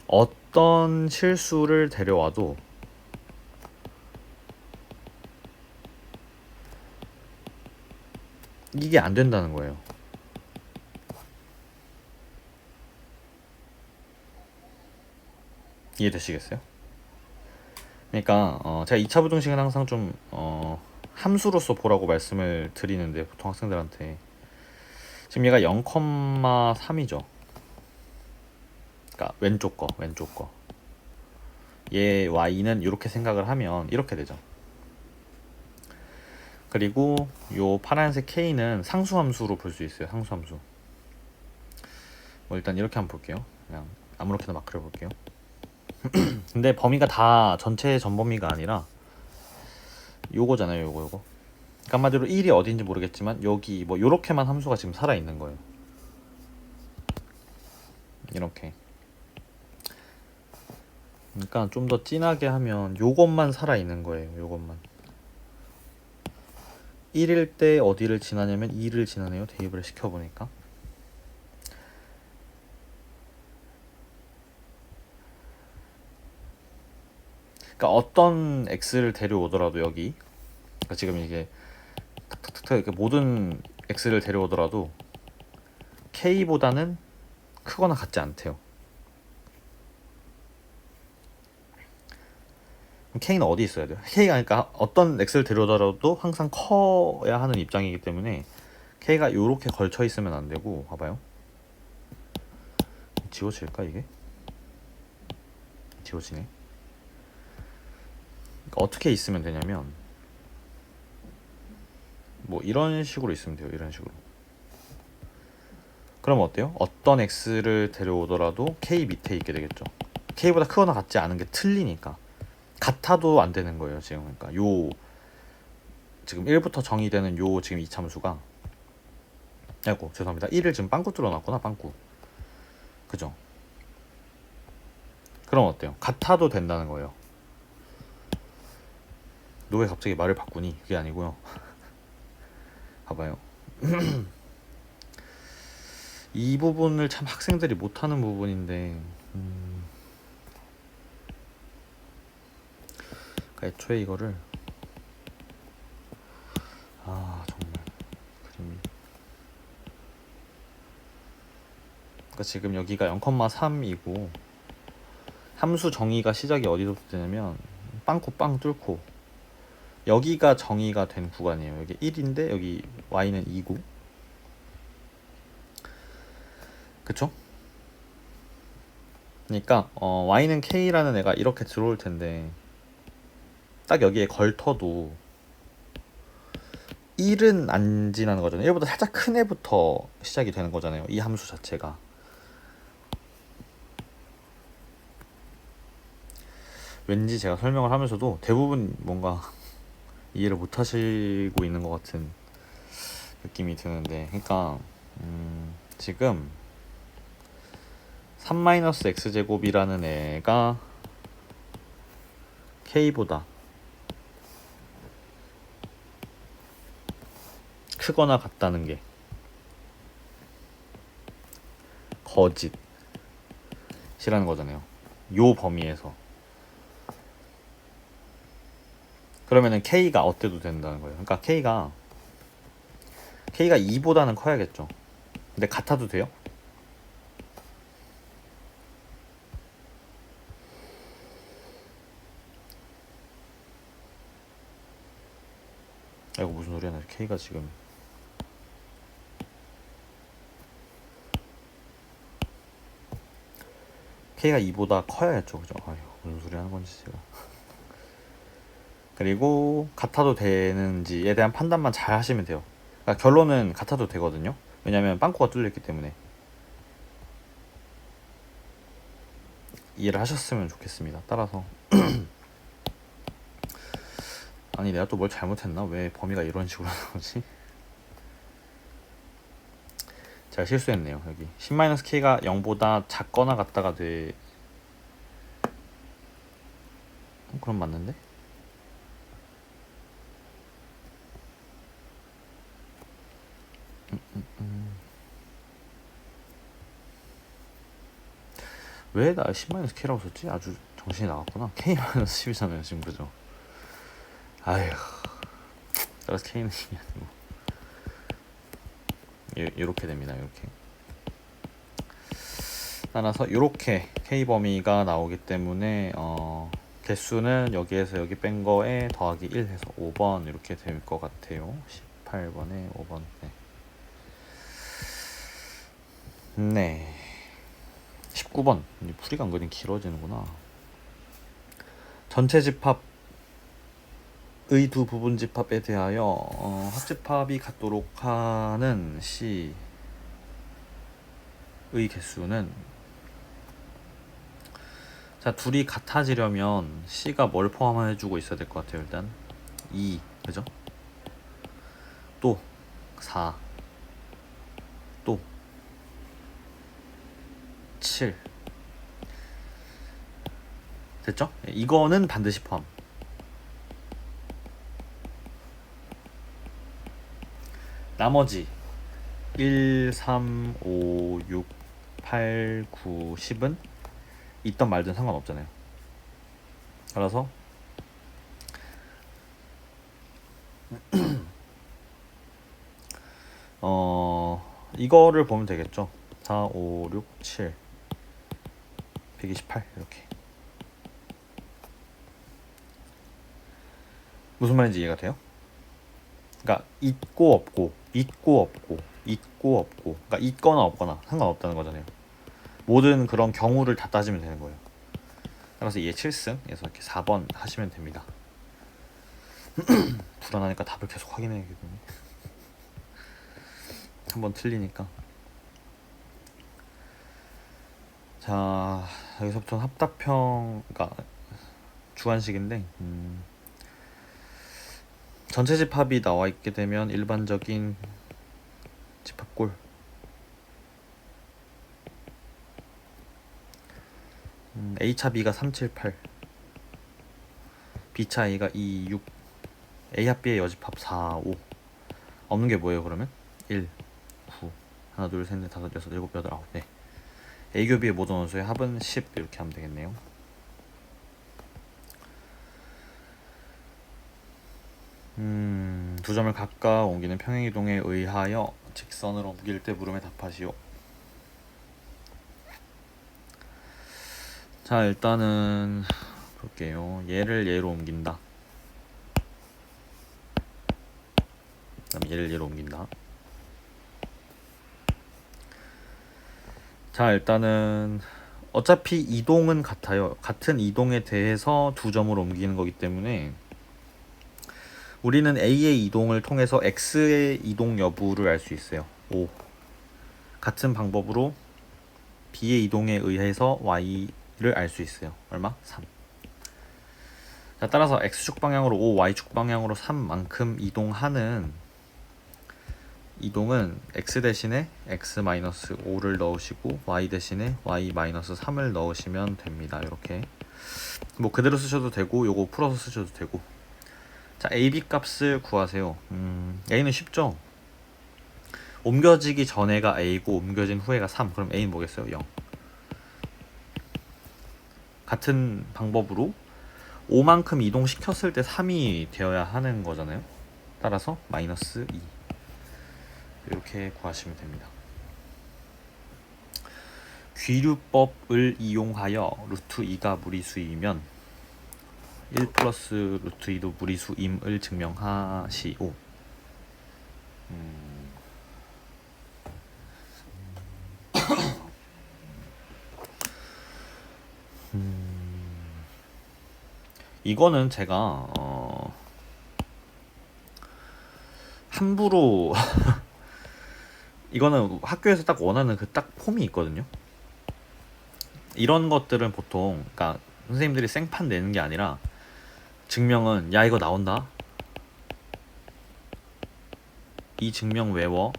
Speaker 1: 어떤 실수를 데려와도 이게 안 된다는 거예요. 이해되시겠어요? 그러니까 제가 2차 부등식은 항상 좀 함수로서 보라고 말씀을 드리는데 보통 학생들한테 지금 얘가 0,3이죠. 그러니까 왼쪽 거 얘 y는 이렇게 생각을 하면 이렇게 되죠. 그리고 요 파란색 k는 상수함수로 볼 수 있어요. 상수함수. 뭐 일단 이렇게 한번 볼게요. 그냥 아무렇게나 막 그려볼게요. 근데 범위가 다 전체 전범위가 아니라 요거잖아요. 요거. 그러니까 한마디로 1이 어딘지 모르겠지만 여기 뭐 요렇게만 함수가 지금 살아있는 거예요. 이렇게. 그러니까 좀 더 진하게 하면 요것만 살아있는 거예요. 요것만. 1일 때 어디를 지나냐면 2를 지나네요. 대입을 시켜보니까. 그러니까 어떤 x를 데려오더라도 여기 그러니까 지금 이게 탁탁탁탁 모든 x를 데려오더라도 k보다는 크거나 같지 않대요. 그럼 k는 어디 있어야 돼요? k가 그러니까 어떤 x를 데려오더라도 항상 커야 하는 입장이기 때문에 k가 요렇게 걸쳐 있으면 안 되고, 봐봐요. 지워질까 이게? 지워지네. 그러니까 어떻게 있으면 되냐면 뭐 이런 식으로 있으면 돼요. 이런 식으로. 그럼 어때요? 어떤 x를 데려오더라도 k 밑에 있게 되겠죠. k보다 크거나 같지 않은 게 틀리니까. 같아도 안 되는 거예요. 지금 그러니까 요 지금 1부터 정의되는 요 지금 이참수가, 아이고 죄송합니다. 1을 지금 빵꾸 뚫어놨구나. 빵꾸. 그죠? 그럼 어때요? 같아도 된다는 거예요. 너 왜 갑자기 말을 바꾸니? 그게 아니고요. 봐봐요. 이 부분을 참 학생들이 못하는 부분인데, 그러니까 애초에 이거를 정말 그림이, 그러니까 지금 여기가 0,3이고 함수 정의가 시작이 어디서부터 되냐면 빵꾸 빵 뚫고 여기가 정의가 된 구간이에요. 여기 1인데 여기 y는 2고, 그쵸? 그러니까 y는 k라는 애가 이렇게 들어올 텐데 딱 여기에 걸터도 1은 안 지나는 거잖아요. 1보다 살짝 큰 애부터 시작이 되는 거잖아요. 이 함수 자체가. 왠지 제가 설명을 하면서도 대부분 뭔가 이해를 못 하시고 있는 것 같은 느낌이 드는데, 그러니까 지금 3-x제곱이라는 애가 k보다 크거나 같다는 게 거짓이라는 거잖아요. 요 범위에서. 그러면은 k가 어때도 된다는 거예요. 그러니까 k가 2보다는 커야겠죠. 근데 같아도 돼요? 이거 무슨 소리야? 나 k가 지금 k가 2보다 커야겠죠, 그죠? 아휴, 무슨 소리 하는 건지 제가. 그리고 같아도 되는지에 대한 판단만 잘 하시면 돼요. 그러니까 결론은 같아도 되거든요. 왜냐면 빵꾸가 뚫렸기 때문에. 이해를 하셨으면 좋겠습니다. 따라서 아니 내가 또 뭘 잘못했나? 왜 범위가 이런 식으로 하는 거지? 제가 실수했네요. 여기 10-k가 0보다 작거나 같다가 돼. 그럼 맞는데? 왜 나 10-k라고 썼지? 아주 정신이 나갔구나. k-10이잖아요 지금, 그죠? 아휴, 따라서 k는 10이 아니고 이렇게 됩니다. 이렇게. 따라서 이렇게 k 범위가 나오기 때문에 개수는 여기에서 여기 뺀 거에 더하기 1 해서 5번 이렇게 될 것 같아요. 18번에 5번. 네. 19번. 풀이가 은근히 길어지는구나. 전체 집합의 두 부분 집합에 대하여 합집합이 같도록 하는 C의 개수는, 자, 둘이 같아지려면 C가 뭘 포함해주고 있어야 될 것 같아요. 일단 2, 그죠? 또 4, 또 7. 됐죠? 이거는 반드시 포함. 나머지 1, 3, 5, 6, 8, 9, 10은 있던 말든 상관없잖아요. 따라서 이거를 보면 되겠죠. 4, 5, 6, 7, 128 이렇게. 무슨 말인지 이해가 돼요? 그러니까 있고 없고, 있고 없고, 있고 없고, 그러니까 있거나 없거나 상관없다는 거잖아요. 모든 그런 경우를 다 따지면 되는 거예요. 따라서 얘 7승에서 이렇게 4번 하시면 됩니다. 불안하니까 답을 계속 확인해야겠네. 한번 틀리니까. 자, 여기서부터는 합답형, 그러니까 주관식인데, 전체 집합이 나와 있게 되면 일반적인 집합골, A차 B가 3, 7, 8, B차 A가 2, 6, A 합 B의 여집합 4, 5. 없는 게 뭐예요 그러면? 1, 9, 하나, 둘, 셋, 넷, 다섯, 여섯, 일곱, 여덟, 아홉. 네. A 교비의 모든 원소의 합은 10 이렇게 하면 되겠네요. 두 점을 각각 옮기는 평행이동에 의하여 직선으로 옮길 때 물음에 답하시오. 자, 일단은 볼게요. 얘를 얘로 옮긴다. 그다음 얘를 얘로 옮긴다. 자, 일단은 어차피 이동은 같아요. 같은 이동에 대해서 두 점을 옮기는 거기 때문에 우리는 A의 이동을 통해서 X의 이동 여부를 알 수 있어요. 5. 같은 방법으로 B의 이동에 의해서 Y를 알 수 있어요. 얼마? 3. 자, 따라서 X축 방향으로 5, Y축 방향으로 3만큼 이동은 X 대신에 X-5를 넣으시고 Y 대신에 Y-3을 넣으시면 됩니다. 이렇게 뭐 그대로 쓰셔도 되고 요거 풀어서 쓰셔도 되고. 자, AB 값을 구하세요. A는 쉽죠? 옮겨지기 전에가 A고 옮겨진 후에가 3. 그럼 A는 뭐겠어요? 0. 같은 방법으로 5만큼 이동시켰을 때 3이 되어야 하는 거잖아요. 따라서 마이너스 2. 이렇게 구하시면 됩니다. 귀류법을 이용하여 루트 2가 무리수이면 1 플러스 루트 2도 무리수임을 증명하시오. 이거는 제가 함부로 이거는 학교에서 딱 원하는 그 딱 폼이 있거든요. 이런 것들은 보통 그러니까 선생님들이 생판 내는 게 아니라 증명은 야 이거 나온다. 이 증명 외워.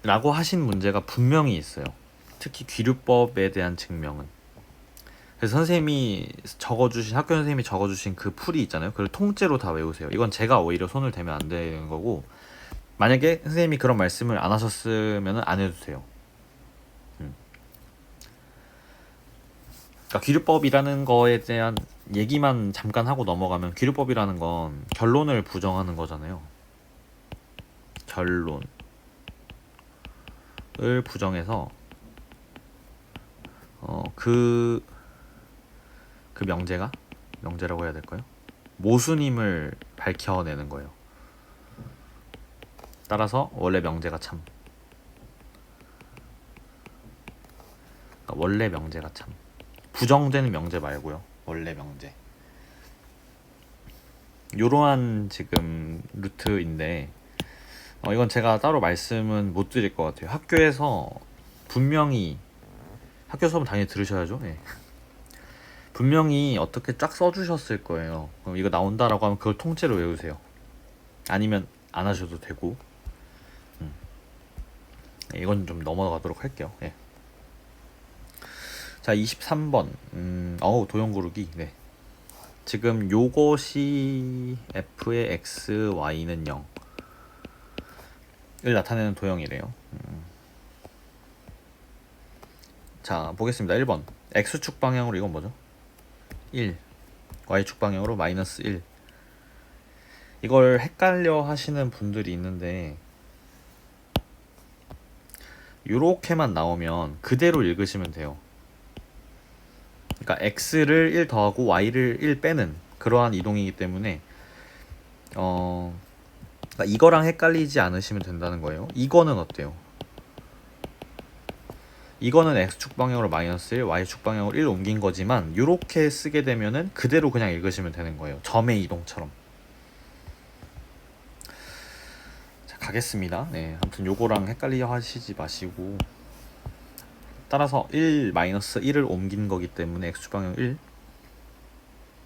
Speaker 1: 라고 하신 문제가 분명히 있어요. 특히 귀류법에 대한 증명은. 그래서 학교 선생님이 적어주신 그 풀이 있잖아요. 그걸 통째로 다 외우세요. 이건 제가 오히려 손을 대면 안 되는 거고, 만약에 선생님이 그런 말씀을 안 하셨으면 안 해도 돼요. 그러니까 귀류법이라는 거에 대한 얘기만 잠깐 하고 넘어가면, 귀류법이라는 건 결론을 부정하는 거잖아요. 결론을 부정해서 그 명제라고 해야 될까요? 모순임을 밝혀내는 거예요. 따라서 원래 명제가 참. 그러니까 원래 명제가 참. 부정되는 명제 말고요. 원래 명제. 요러한 지금 루트인데 이건 제가 따로 말씀은 못 드릴 것 같아요. 학교에서 분명히 학교 수업은 당연히 들으셔야죠. 네. 분명히 어떻게 쫙 써주셨을 거예요. 그럼 이거 나온다라고 하면 그걸 통째로 외우세요. 아니면 안 하셔도 되고. 이건 좀 넘어가도록 할게요. 네. 자, 23번. 도형 고르기. 네. 지금 요것이 f의 x, y는 0을 나타내는 도형이래요. 자, 보겠습니다. 1번. x축 방향으로 이건 뭐죠? 1. y축 방향으로 마이너스 1. 이걸 헷갈려 하시는 분들이 있는데 요렇게만 나오면 그대로 읽으시면 돼요. 그러니까 x를 1 더하고 y를 1 빼는 그러한 이동이기 때문에 그러니까 이거랑 헷갈리지 않으시면 된다는 거예요. 이거는 어때요? 이거는 x축 방향으로 마이너스 1, y축 방향으로 1 옮긴 거지만 이렇게 쓰게 되면은 그대로 그냥 읽으시면 되는 거예요. 점의 이동처럼. 자, 가겠습니다. 네, 아무튼 요거랑 헷갈려 하시지 마시고, 따라서 1 마이너스 1을 옮긴 거기 때문에 x축 방향 1.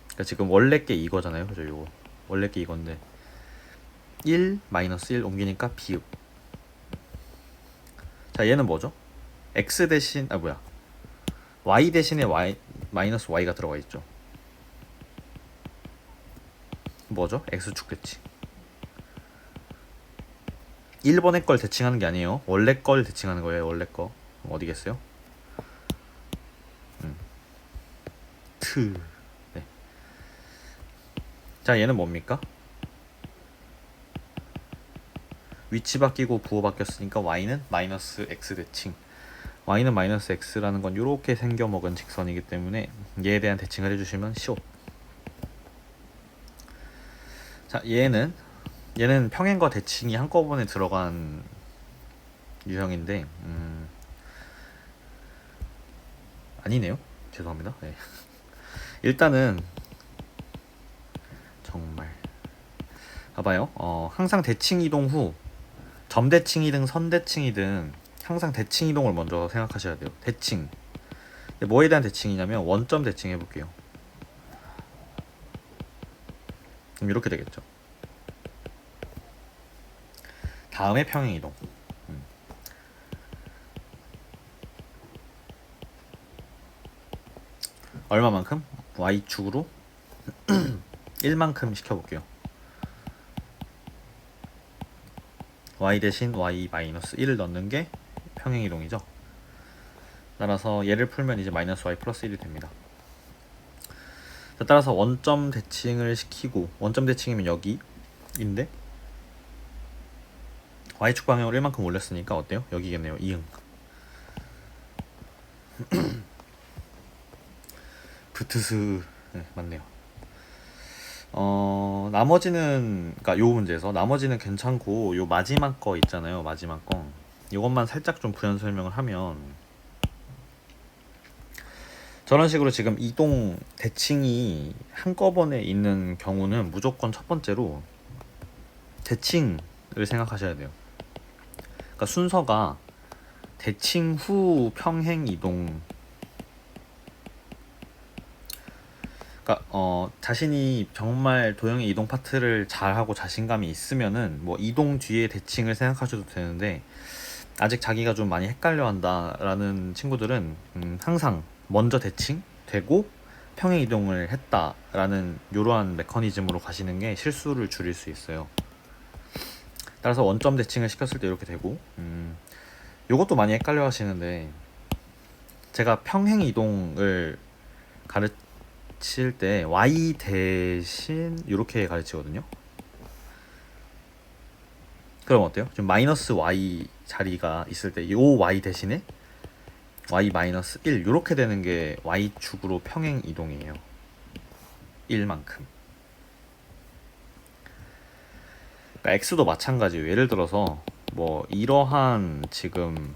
Speaker 1: 그러니까 지금 원래 게 이거잖아요. 그죠? 요거 원래 게 이건데 1 마이너스 1 옮기니까 비읍. 자, 얘는 뭐죠? x 대신 y 대신에 y 마이너스 y가 들어가 있죠. 뭐죠? X축 대칭. 1번의 걸 대칭하는 게 아니에요. 원래 걸 대칭하는 거예요. 원래 거. 어디겠어요? 트. 네. 자, 얘는 뭡니까? 위치 바뀌고 부호 바뀌었으니까 y는 마이너스 x 대칭. y는 마이너스 x라는 건 이렇게 생겨먹은 직선이기 때문에 얘에 대한 대칭을 해주시면 시옷. 자, 얘는 평행과 대칭이 한꺼번에 들어간 유형인데 아니네요. 죄송합니다. 네. 일단은 정말 봐봐요. 항상 대칭 이동 후 점대칭이든 선대칭이든 항상 대칭 이동을 먼저 생각하셔야 돼요. 대칭. 뭐에 대한 대칭이냐면 원점 대칭 해볼게요. 그럼 이렇게 되겠죠. 다음에 평행 이동. 얼마만큼? y축으로 1만큼 시켜볼게요. y 대신 y 마이너스 1을 넣는 게 평행 이동이죠. 따라서 얘를 풀면 이제 마이너스 y 플러스 1이 됩니다. 따라서 원점 대칭을 시키고, 원점 대칭이면 여기인데 y축 방향으로 1만큼 올렸으니까 어때요? 여기겠네요. 이응. 브트스. 네, 맞네요. 나머지는, 그러니까 요 문제에서 나머지는 괜찮고, 요 마지막 거 있잖아요. 마지막 거. 이것만 살짝 좀 부연 설명을 하면, 저런 식으로 지금 이동 대칭이 한꺼번에 있는 경우는 무조건 첫 번째로 대칭을 생각하셔야 돼요. 그러니까 순서가 대칭 후 평행 이동. 그러니까 자신이 정말 도형의 이동 파트를 잘하고 자신감이 있으면은 뭐 이동 뒤에 대칭을 생각하셔도 되는데, 아직 자기가 좀 많이 헷갈려 한다라는 친구들은 항상 먼저 대칭 되고 평행 이동을 했다라는 이러한 메커니즘으로 가시는 게 실수를 줄일 수 있어요. 따라서 원점 대칭을 시켰을 때 이렇게 되고, 요것도 많이 헷갈려 하시는데, 제가 평행 이동을 가르칠 때 y 대신 이렇게 가르치거든요. 그럼 어때요? 지금 마이너스 y 자리가 있을 때 요 y 대신에 y 마이너스 1 이렇게 되는 게 y축으로 평행 이동이에요. 1만큼. 그러니까 x도 마찬가지예요. 예를 들어서 뭐 이러한 지금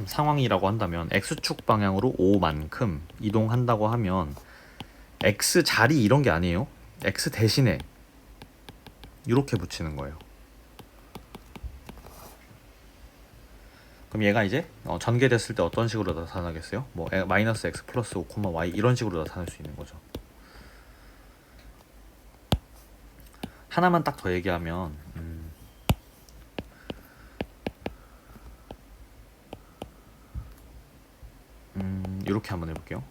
Speaker 1: 상황이라고 한다면 x축 방향으로 5만큼 이동한다고 하면 x 자리 이런 게 아니에요. x 대신에 이렇게 붙이는 거예요. 그럼 얘가 이제 전개됐을 때 어떤 식으로 나타나겠어요? 뭐 마이너스 x 플러스 5, y 이런 식으로 나타날 수 있는 거죠. 하나만 딱 더 얘기하면 이렇게 한번 해볼게요.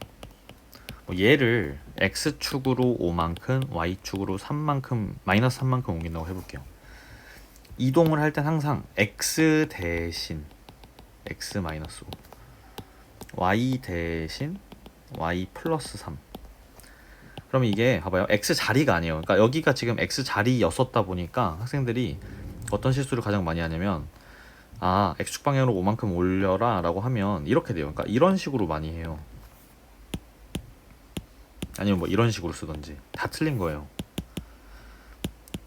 Speaker 1: 얘를 x축으로 5만큼 y축으로 3만큼 마이너스 3만큼 옮긴다고 해볼게요. 이동을 할 땐 항상 x 대신 x 마이너스 5 y 대신 y 플러스 3. 그럼 이게 봐봐요. x 자리가 아니에요. 그러니까 여기가 지금 x 자리였었다 보니까 학생들이 어떤 실수를 가장 많이 하냐면, x축 방향으로 5만큼 올려라 라고 하면 이렇게 돼요. 그러니까 이런 식으로 많이 해요. 아니면 뭐 이런 식으로 쓰던지. 다 틀린 거예요.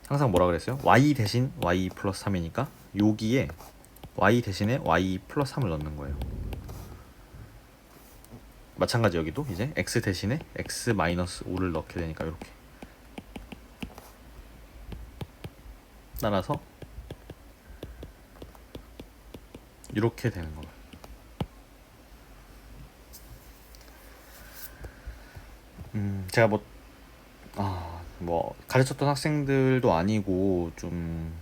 Speaker 1: 항상 뭐라 그랬어요? y 대신 y 플러스 3이니까 여기에 y 대신에 y 플러스 3을 넣는 거예요. 마찬가지 여기도 이제 x 대신에 x 마이너스 5를 넣게 되니까 이렇게. 따라서 이렇게 되는 거예요. 제가 뭐 가르쳤던 학생들도 아니고 좀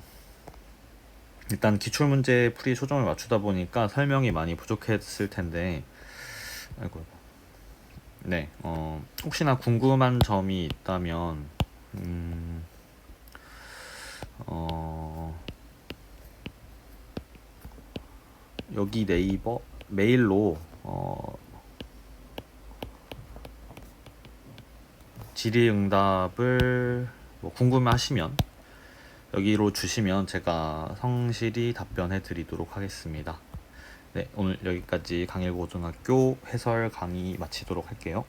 Speaker 1: 일단 기출문제 풀이 초점을 맞추다 보니까 설명이 많이 부족했을 텐데, 아이고. 네, 혹시나 궁금한 점이 있다면 여기 네이버 메일로 질의응답을 뭐 궁금해하시면 여기로 주시면 제가 성실히 답변해 드리도록 하겠습니다. 네, 오늘 여기까지 강일고등학교 해설 강의 마치도록 할게요.